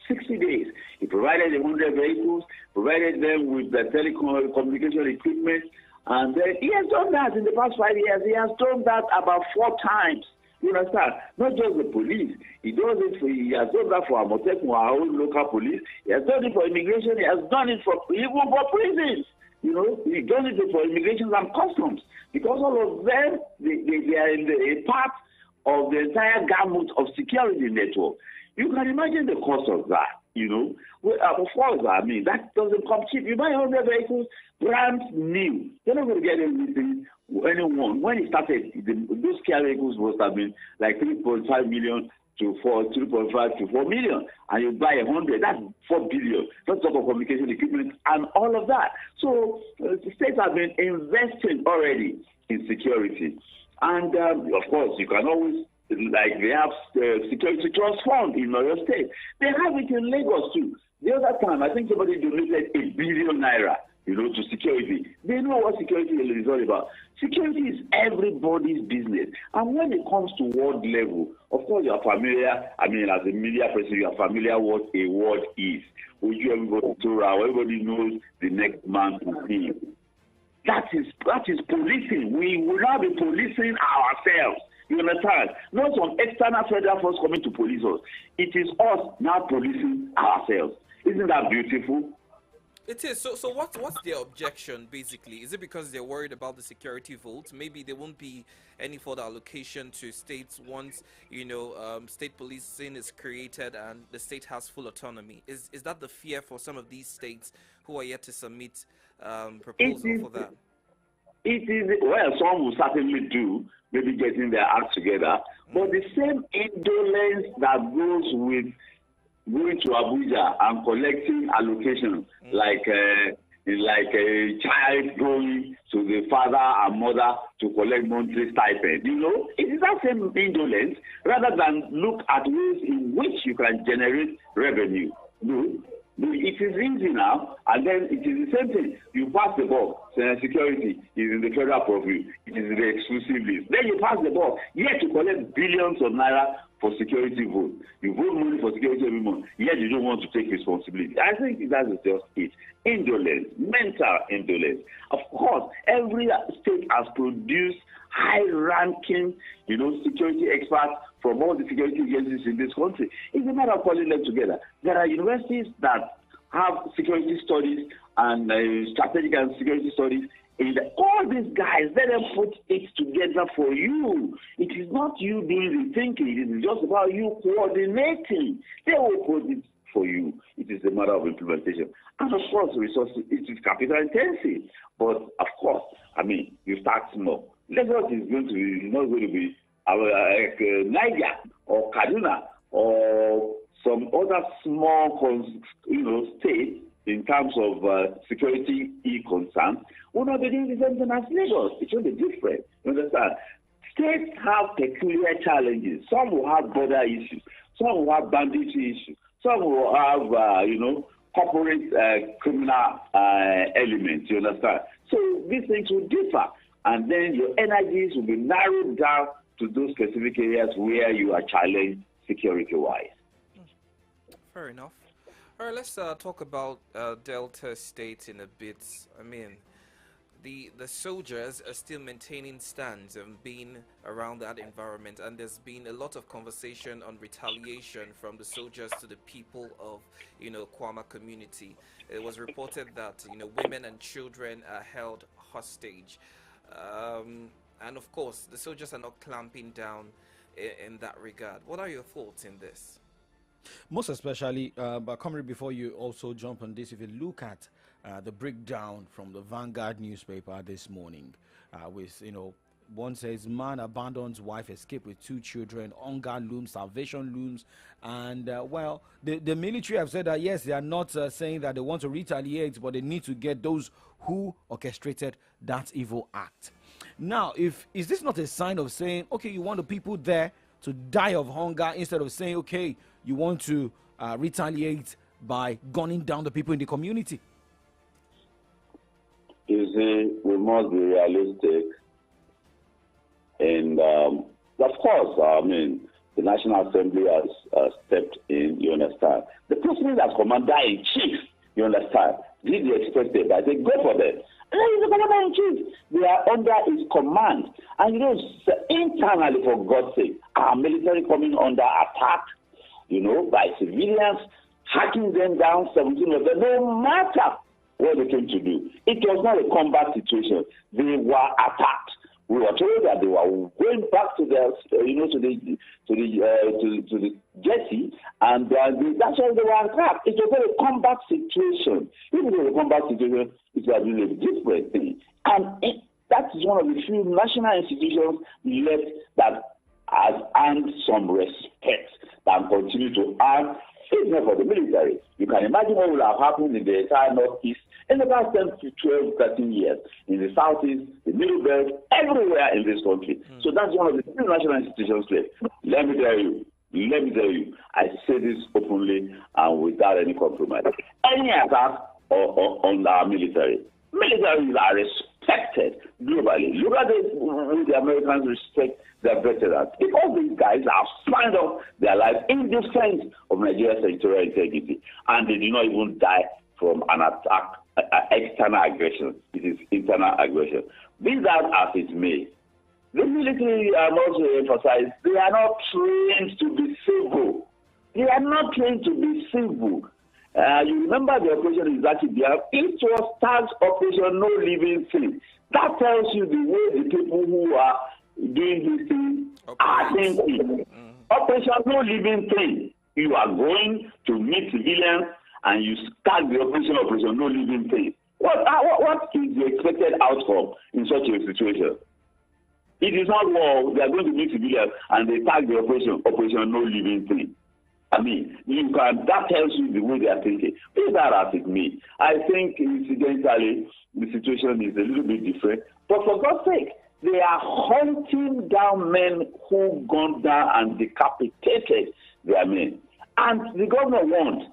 S17: 60 days. He provided 100 vehicles, provided them with the telecommunication equipment, and then he has done that in the past 5 years. He has done that about 4 times. You understand? Not just the police. He has done that for Amotekun, our own local police. He has done it for immigration. He has done it even for prisons. He done it for immigration and customs. Because all of them, they are in a part of the entire gamut of security network. You can imagine the cost of that, Of course, that doesn't come cheap. You buy 100 vehicles, brand new. You're not going to get anyone. When it started, those Kia vehicles must have been like 3.5 million to 3.5 to 4 million. And you buy 100, that's 4 billion. Let's talk of communication equipment and all of that. So the states have been investing already in security. And, of course, you can always, they have security trust fund in Oyo State. They have it in Lagos too. The other time, I think somebody donated 1 billion naira, to security. They know what security is all about. Security is everybody's business. And when it comes to world level, of course, you are familiar, as a media person, you are familiar what a word is. Everybody knows the next man to be. That is policing. We will not be policing ourselves. You understand? Not some external federal force coming to police us. It is us now policing ourselves. Isn't that beautiful?
S15: It is. So what's their objection, basically? Is it because they're worried about the security vote? Maybe there won't be any further allocation to states once, state policing is created and the state has full autonomy. Is that the fear for some of these states who are yet to submit proposal for that?
S17: It is. Well, some will certainly do, maybe getting their act together. But the same indolence that goes with going to Abuja and collecting allocations, like a child going to the father and mother to collect monthly stipend. It is that same indolence rather than look at ways in which you can generate revenue. It is easy now, and then it is the same thing. You pass the ball, security is in the federal purview, it is the exclusive list. Then you pass the ball, yet you collect billions of naira for security vote. You vote money for security every month, yet you don't want to take responsibility. I think that is just it. Indolence, mental indolence. Of course, every state has produced high-ranking, security experts from all the security agencies in this country. It's a matter of calling them together. There are universities that have security studies and strategic and security studies. All these guys, let them put it together for you. It is not you doing the thinking. It is just about you coordinating. They will put it for you. It is a matter of implementation. And of course, resources, it is capital intensive. But of course, you start small. Lagos is not going to be Niger or Kaduna or some other small, states in terms of security concerns will not be doing the same thing as Lagos. It will be different. You understand? States have peculiar challenges. Some will have border issues. Some will have banditry issues. Some will have, corporate criminal elements. You understand? So these things will differ. And then your energies will be narrowed down to those specific areas where you are challenged security-wise.
S15: Fair enough. All right, let's talk about Delta State in a bit. I mean, the soldiers are still maintaining stands and being around that environment, and there's been a lot of conversation on retaliation from the soldiers to the people of, Kwama community. It was reported that, women and children are held hostage. And of course, the soldiers are not clamping down in that regard. What are your thoughts in this?
S1: Most especially, but Comrade, before you also jump on this, if you look at the breakdown from the Vanguard newspaper this morning, with, one says, man abandons wife, escape with 2 children, hunger looms, salvation looms, and, the military have said that, yes, they are not saying that they want to retaliate, but they need to get those who orchestrated that evil act. Now, is this not a sign of saying, okay, you want the people there to die of hunger instead of saying, okay, you want to retaliate by gunning down the people in the community?
S17: You see, we must be realistic. And, of course, the National Assembly has stepped in, you understand. The person that's commander-in-chief, you understand, did the expected. I say, go for them. And he's the commander-in-chief. They are under his command. And, internally, for God's sake, our military coming under attack, by civilians, hacking them down, 17 of them, no matter what they came to do. It was not a combat situation. They were attacked. We were told that they were going back to the jetty, and that's why they were attacked. It was not a combat situation. If it was a combat situation, it would have been a different thing. And that is one of the few national institutions left that has earned some respect and continue to earn, even for the military. You can imagine what will have happened in the entire Northeast in the past 10 to 12, 13 years, in the Southeast, the Middle Belt, everywhere in this country. So that's one of the few national institutions left. Let me tell you, I say this openly and without any compromise. Any attack on our militaries are respected globally. Look at the way the Americans respect their veterans. Because these guys have signed up their lives in defense of Nigeria's territorial integrity, and they do not even die from an attack, external aggression. It is internal aggression. Be that as it may, the military, I must emphasize, they are not trained to be civil. They are not trained to be civil. You remember the operation is actually there. It was tagged Operation No Living Thing. That tells you the way the people who are doing this thing are thinking. Operation No Living Thing. You are going to meet civilians and you start the Operation No Living Thing. What is the expected outcome in such a situation? It is not war. They are going to meet civilians and they tag the Operation No Living Thing. That tells you the way they are thinking. Be that as it may, I think incidentally the situation is a little bit different. But for God's sake, they are hunting down men who gunned down and decapitated their men. And the governor warned,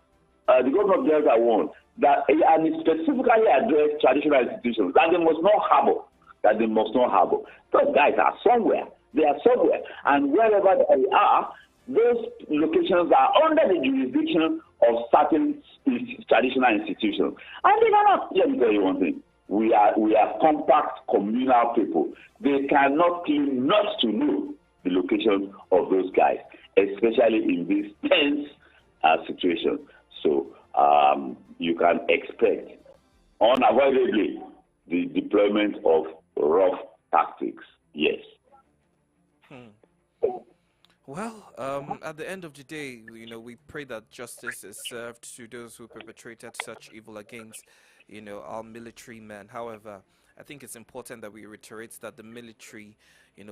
S17: the governor of Delta warned, that, and he specifically addressed traditional institutions, that they must not harbor. Those guys are somewhere. They are somewhere. And wherever they are, those locations are under the jurisdiction of certain traditional institutions. And they cannot, let me tell you one thing. We are compact communal people. They cannot claim not to know the location of those guys, especially in this tense situation. So you can expect unavoidably the deployment of rough tactics. Yes.
S15: Well, at the end of the day, we pray that justice is served to those who perpetrated such evil against, our military men. However, I think it's important that we reiterate that the military,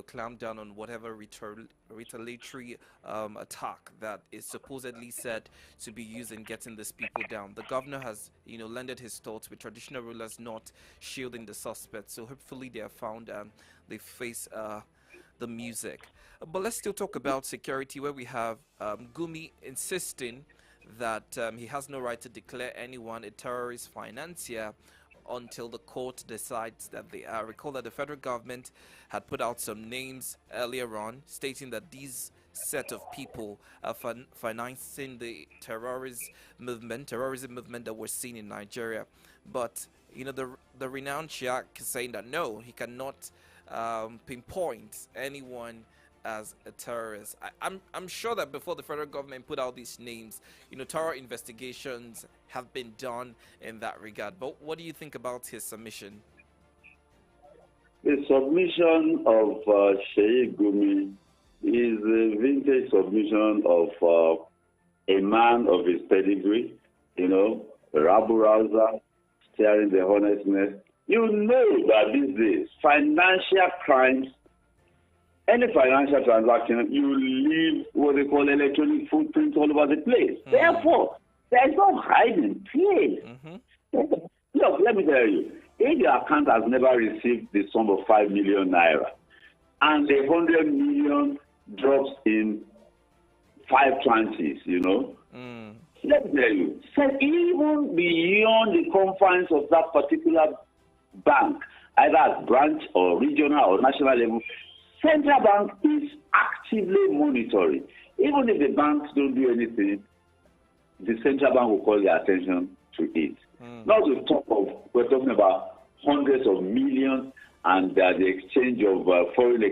S15: clamp down on whatever retaliatory attack that is supposedly said to be used in getting these people down. The governor has, lended his thoughts with traditional rulers not shielding the suspects. So hopefully they are found and they face the music. But let's still talk about security, where we have Gumi insisting that he has no right to declare anyone a terrorist financier until the court decides that they are. Recall that the federal government had put out some names earlier on, stating that these set of people are financing the terrorism movement that we're seeing in Nigeria. But the renowned Sheikh is saying that no, he cannot pinpoint anyone as a terrorist. I'm sure that before the federal government put out these names, thorough investigations have been done in that regard. But what do you think about his submission?
S17: The submission of Sheikh Gumi is a vintage submission of a man of his pedigree, Rabu Rouser, steering the honestness. You know that these days, financial crimes, any financial transaction, you leave what they call electronic footprints all over the place. Therefore, there's no hiding place. Look, let me tell you, if your account has never received the sum of 5 million naira, and the 100 million drops in 5 tranches, let me tell you, so even beyond the confines of that particular bank, either at branch or regional or national level, Central Bank is actively monitoring. Even if the banks don't do anything, the Central Bank will call their attention to it. Not to talk of, we're talking about hundreds of millions and the exchange of foreign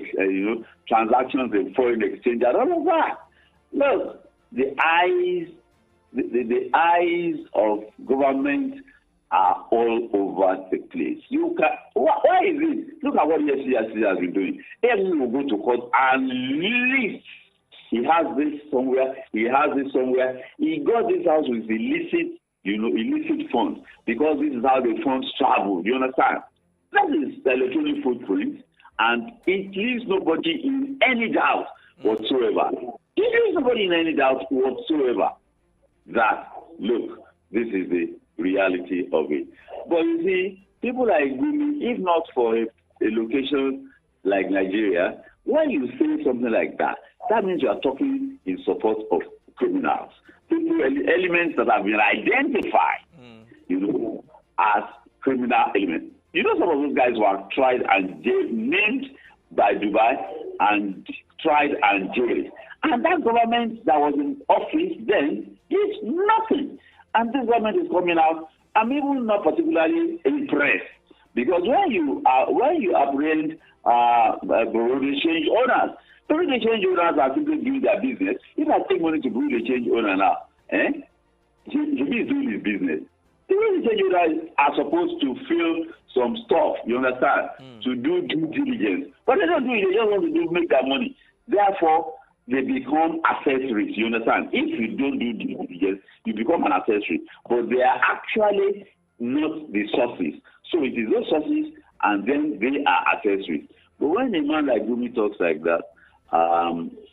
S17: transactions in foreign exchange and all of that. Look, the eyes of government are all over the place. Why is it? Look at what EFCC has been doing. Everyone will go to court and list. He has this somewhere. He has this somewhere. He got this house with illicit funds, because this is how the funds travel. You understand? That is the electronic footprint, and it leaves nobody in any doubt whatsoever. It leaves nobody in any doubt whatsoever that, look, this is the reality of it. But you see, people like Gumi, if not for a location like Nigeria, when you say something like that, that means you are talking in support of criminals. People, elements that have been identified, as criminal elements. Some of those guys were tried and jailed, named by Dubai and tried and jailed. And that government that was in office then did nothing. And this government is coming out. I'm even not particularly impressed, because when you apprehend bureau de change owners, bureau de change owners are simply doing their business. If I take money to bureau de change owner now, he is doing his business. The bureau de change owners are supposed to fill some stuff, you understand, to do due diligence. But they don't do it. They just want to make their money. Therefore, they become accessories, you understand? If you don't do due diligence, you become an accessory. But they are actually not the sources. So it is those sources, and then they are accessories. But when a man like Gumi talks like that,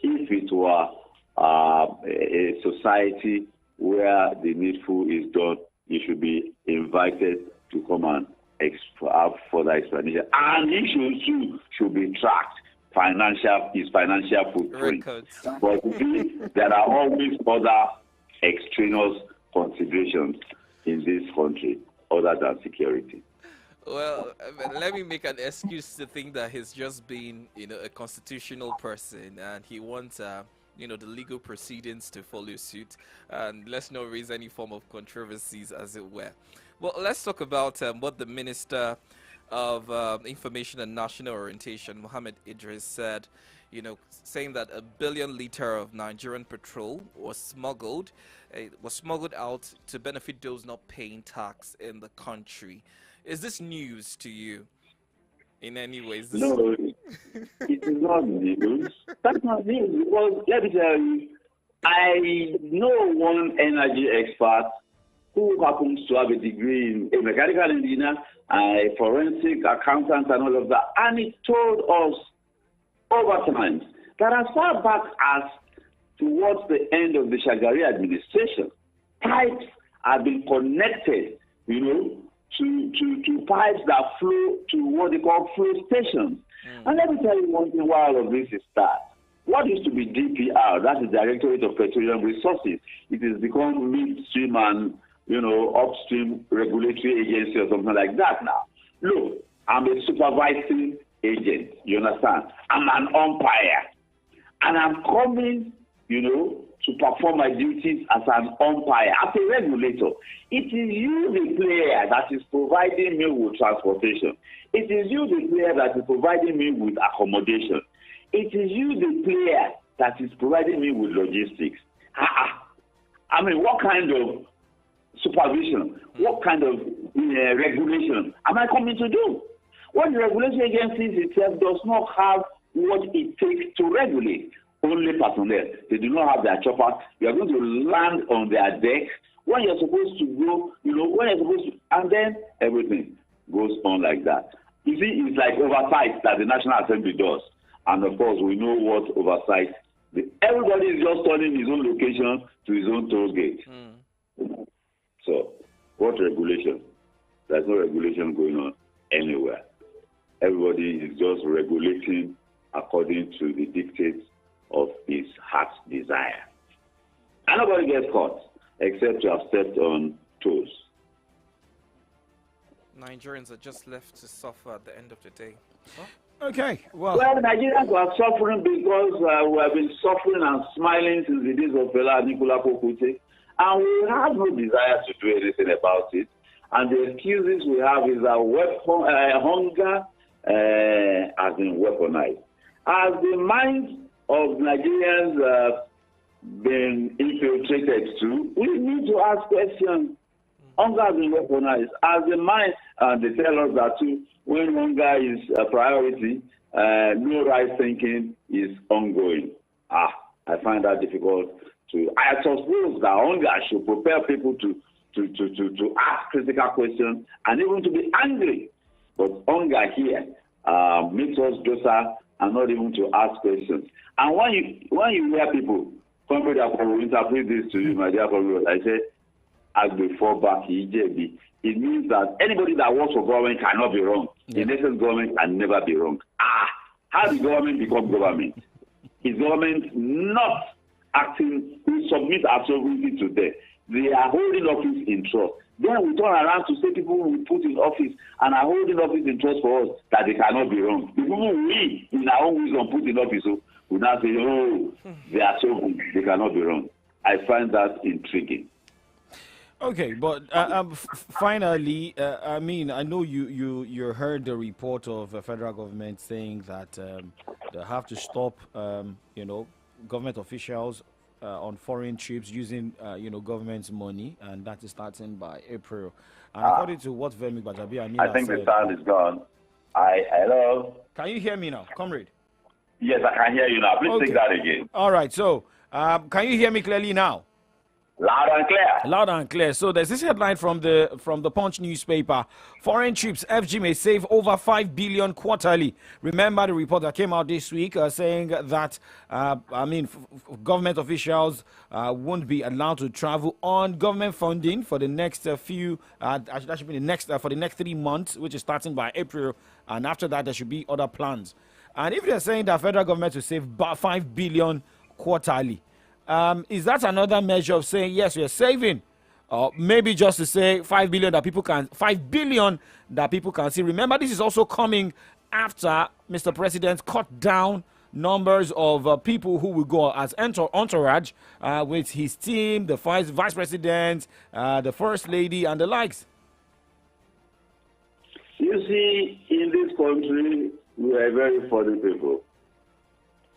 S17: if it were a society where the needful is done, you should be invited to come and have further explanation. And he should be tracked. His financial footprint. But there are always other extraneous considerations in this country other than security.
S15: Well, let me make an excuse to think that he's just being, a constitutional person, and he wants, the legal proceedings to follow suit, and let's not raise any form of controversies, as it were. Well, let's talk about what the Minister of Information and National Orientation, Mohammed Idris, said, saying that 1 billion litre of Nigerian petrol was smuggled out to benefit those not paying tax in the country. Is this news to you in any way?
S17: No, it is not news. That's not news. Because let me tell you, I know one energy expert who happens to have a degree in a mechanical engineer, a forensic accountant, and all of that. And he told us over time that as far back as towards the end of the Shagari administration, pipes have been connected, to pipes that flow to what they call flow stations. And let me tell you one thing why all of this is that. What used to be DPR, that is Directorate of Petroleum Resources, it has become midstream and, upstream regulatory agency or something like that now. Look, I'm a supervising agent, you understand? I'm an umpire. And I'm coming, to perform my duties as an umpire, as a regulator. It is you, the player, that is providing me with transportation. It is you, the player, that is providing me with accommodation. It is you, the player, that is providing me with logistics. I mean, what kind of supervision, what kind of regulation am I coming to do? When the regulatory agencies itself does not have what it takes to regulate, only personnel. They do not have their choppers. You are going to land on their deck when you're supposed to go, when you're supposed to, and then everything goes on like that. You see, it's like oversight that the National Assembly does. And of course, we know what oversight. Everybody is just turning his own location to his own toll gate. So, what regulation? There's no regulation going on anywhere. Everybody is just regulating according to the dictates of his heart's desire. And nobody gets caught except to have stepped on toes.
S15: Nigerians are just left to suffer at the end of the day.
S1: Okay, well,
S17: Nigerians are suffering because we have been suffering and smiling since the days of Fela Nicola Kokute, and we have no desire to do anything about it. And the excuses we have is that hunger has been weaponized. As the minds of Nigerians been infiltrated too, we need to ask questions. Hunger has been weaponized. As the mind, they tell us that too, when hunger is a priority, no right thinking is ongoing. I find that difficult to. I suppose that hunger should prepare people to ask critical questions and even to be angry. But hunger here makes us docile and not even to ask questions. And when you hear people, comrade, I will interpret this to you, my dear comrade. I say, as before back, it means that anybody that works for government cannot be wrong. The nation's government can never be wrong. How does government become government? Is government not acting? We submit our sovereignty to them. They are holding office in trust. Then we turn around to say people we put in office and are holding office in trust for us that they cannot be wrong. The people we, in our own wisdom, put in office, we now say, they are so good, they cannot be wrong. I find that intriguing.
S1: Okay, but finally, I mean, I know you heard the report of the federal government saying that they have to stop, government officials on foreign trips using, government's money, and that is starting by April. And according to what Femi Gbajabiamila
S17: I think
S1: said,
S17: the sound is gone. Hello?
S1: Can you hear me now, comrade?
S17: Yes, I can hear you now. Please take that again.
S1: All right, so can you hear me clearly now?
S17: Loud and clear.
S1: Loud and clear. So there's this headline from the Punch newspaper. Foreign trips, FG may save over 5 billion quarterly. Remember the report that came out this week saying that, government officials won't be allowed to travel on government funding for the next that should be for the next 3 months, which is starting by April. And after that, there should be other plans. And if they're saying that federal government will save 5 billion quarterly, is that another measure of saying, yes, we are saving? Or maybe just to say 5 billion that people can see. Remember, this is also coming after Mr. President cut down numbers of people who will go as entourage with his team, the vice president, the first lady, and the likes.
S17: You see, in this country, we are very funny people.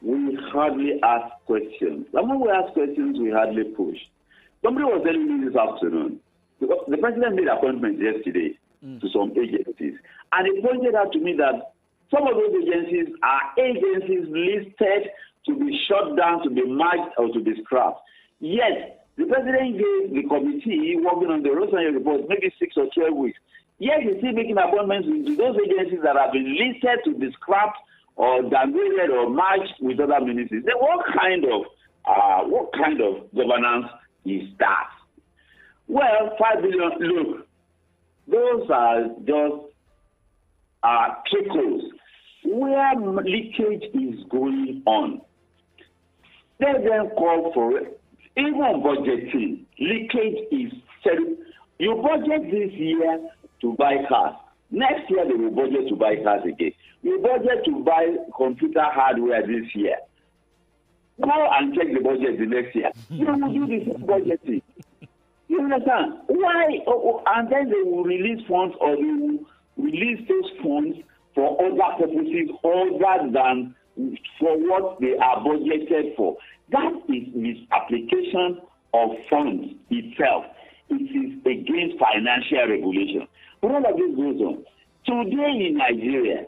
S17: We hardly ask questions. And when we ask questions, we hardly push. Somebody was telling me this afternoon, the president made appointments yesterday to some agencies. And he pointed out to me that some of those agencies are agencies listed to be shut down, to be merged, or to be scrapped. Yet, The president gave the committee working on the Rosanyo report maybe 6 or 12 weeks. Yet he's still making appointments with those agencies that have been listed to be scrapped or downgraded or merged with other ministries. Then what kind of governance is that? Well, 5 billion. Look, those are just trickles where leakage is going on. Let them call for it. Even budgeting, leakage is said. You budget this year to buy cars. Next year they will budget to buy cars again. You budget to buy computer hardware this year. Go and check the budget the next year. You will do the same budgeting. You understand? Why? And then they will release funds, or they will release those funds for other purposes other than for what they are budgeted for. That is misapplication of funds itself. It is against financial regulation. But all of this goes on. Today in Nigeria,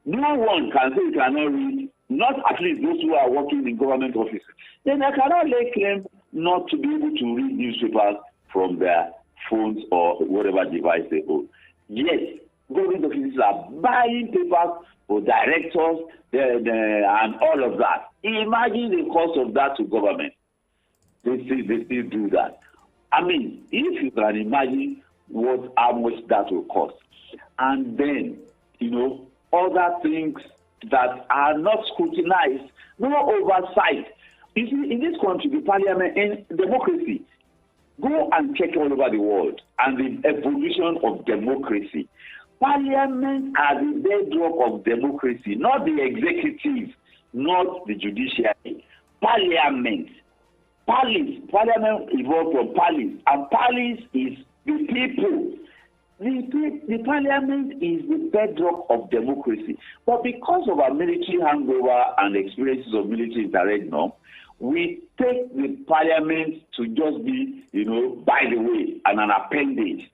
S17: no one can say you cannot read, not at least those who are working in government offices. Then I cannot lay claim not to be able to read newspapers from their phones or whatever device they own. Yes, government offices are buying papers for directors and all of that. Imagine the cost of that to government. They still do that. I mean, if you can imagine how much that will cost. And then, other things that are not scrutinized, no oversight. You see, in this country, the parliament, in democracy, go and check all over the world and the evolution of democracy. Parliament are the bedrock of democracy, not the executive, not the judiciary. Parliament evolved from palace, and palace is the people. The parliament is the bedrock of democracy. But because of our military hangover and experiences of military interregnum, we take the parliament to just be, by the way, and an appendage.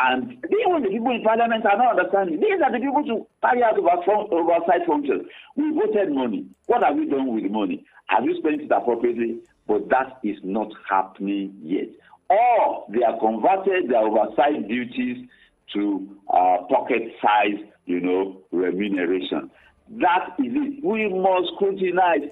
S17: And even the people in parliament are not understanding. These are the people to carry out oversight functions. We voted money. What have we done with the money? Have you spent it appropriately? But that is not happening yet. Or they are converted their oversight duties to pocket-size, remuneration. That is it. We must scrutinize.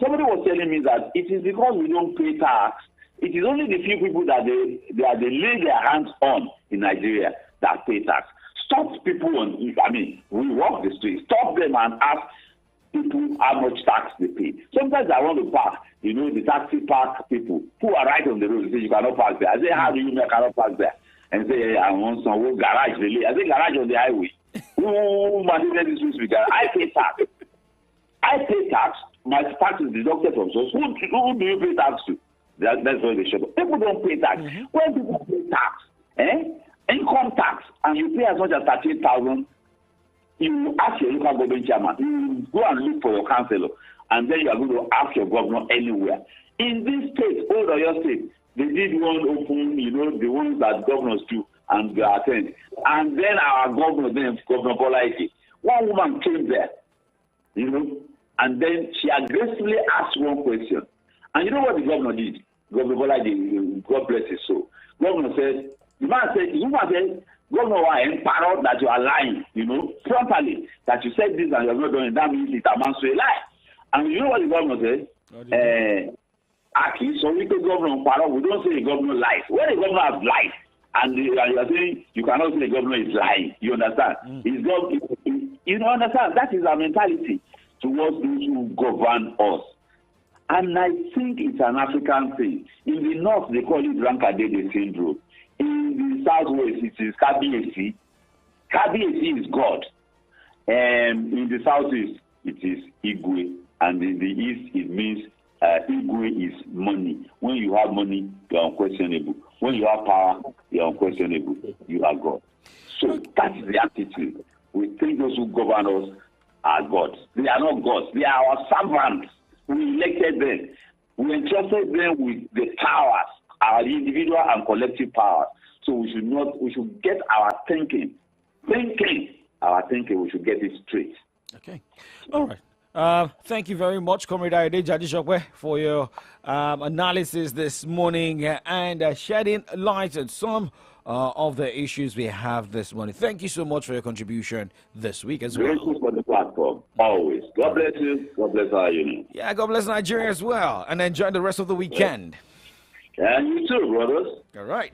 S17: Somebody was telling me that it is because we don't pay tax. It is only the few people that they lay their hands on in Nigeria that pay tax. Stop people we walk the street. Stop them and ask people how much tax they pay. Sometimes I want to park, the taxi park people who are right on the road. They say you cannot park there. I say, how do you know I cannot park there? And say, I want some garage. I say, garage on the highway. Who mandated this to be garage? I pay tax. My tax is deducted from source. Who do you pay tax to? That's why they show up. People don't pay tax. Mm-hmm. When people pay tax, income tax, and you pay as much as 38,000, you ask your local government chairman, you go and look for your councillor, and then you are going to ask your governor anywhere. In this state, Old Oyo State, they did one open, the ones that governors do, and they attend. And then our governor, Governor Bola Ige, one woman came there, and then she aggressively asked one question. And you know what the governor did? Governor Bola Ige, God bless his soul. Governor said, the woman said, Governor, I am proud that you are lying, properly, that you said this and you have not done it. That means it amounts to a lie. And you know what the governor said? Aki, so we go governor, we don't say the governor lies. When the governor has lied, and you are saying you cannot say the governor is lying, you understand? You don't understand? That is our mentality towards those who govern us. And I think it's an African thing. In the north, they call it Rankadede syndrome. In the southwest, it is Kabiesi. Kabiesi is God. In the southeast, it is Igwe. And in the east, it means Igwe is money. When you have money, you are unquestionable. When you have power, you are unquestionable. You are God. So that is the attitude. We think those who govern us are gods. They are not gods. They are our servants. We elected them. We entrusted them with the powers, our individual and collective powers. So we should get our thinking. We should get it straight.
S1: Okay. All right. Thank you very much, Comrade Ayode Jadishokwe, for your analysis this morning and shedding light on some of the issues we have this morning. Thank you so much for your contribution this week as well.
S17: Grateful for the platform, always. God bless you. God bless our union.
S1: Yeah, God bless Nigeria as well. And enjoy the rest of the weekend.
S17: And you too, brothers.
S1: All right.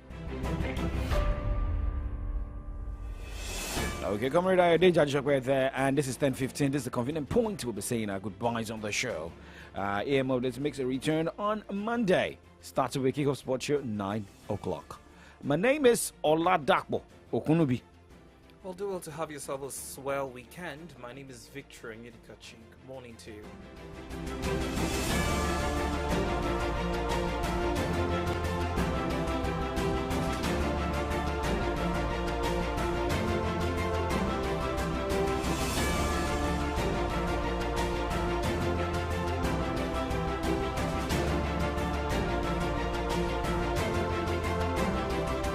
S1: Okay, Comrade Ayode Jadishokwe there, and this is 10:15. This is the convenient point we'll be saying our goodbyes on the show. AM Updates makes a return on Monday. Starts with Kick-Off Sports Show, 9 o'clock. My name is Oladakbo Okunubi.
S15: Well, do well to have yourself a swell weekend. My name is Victor Nyedikachi. Good morning to you.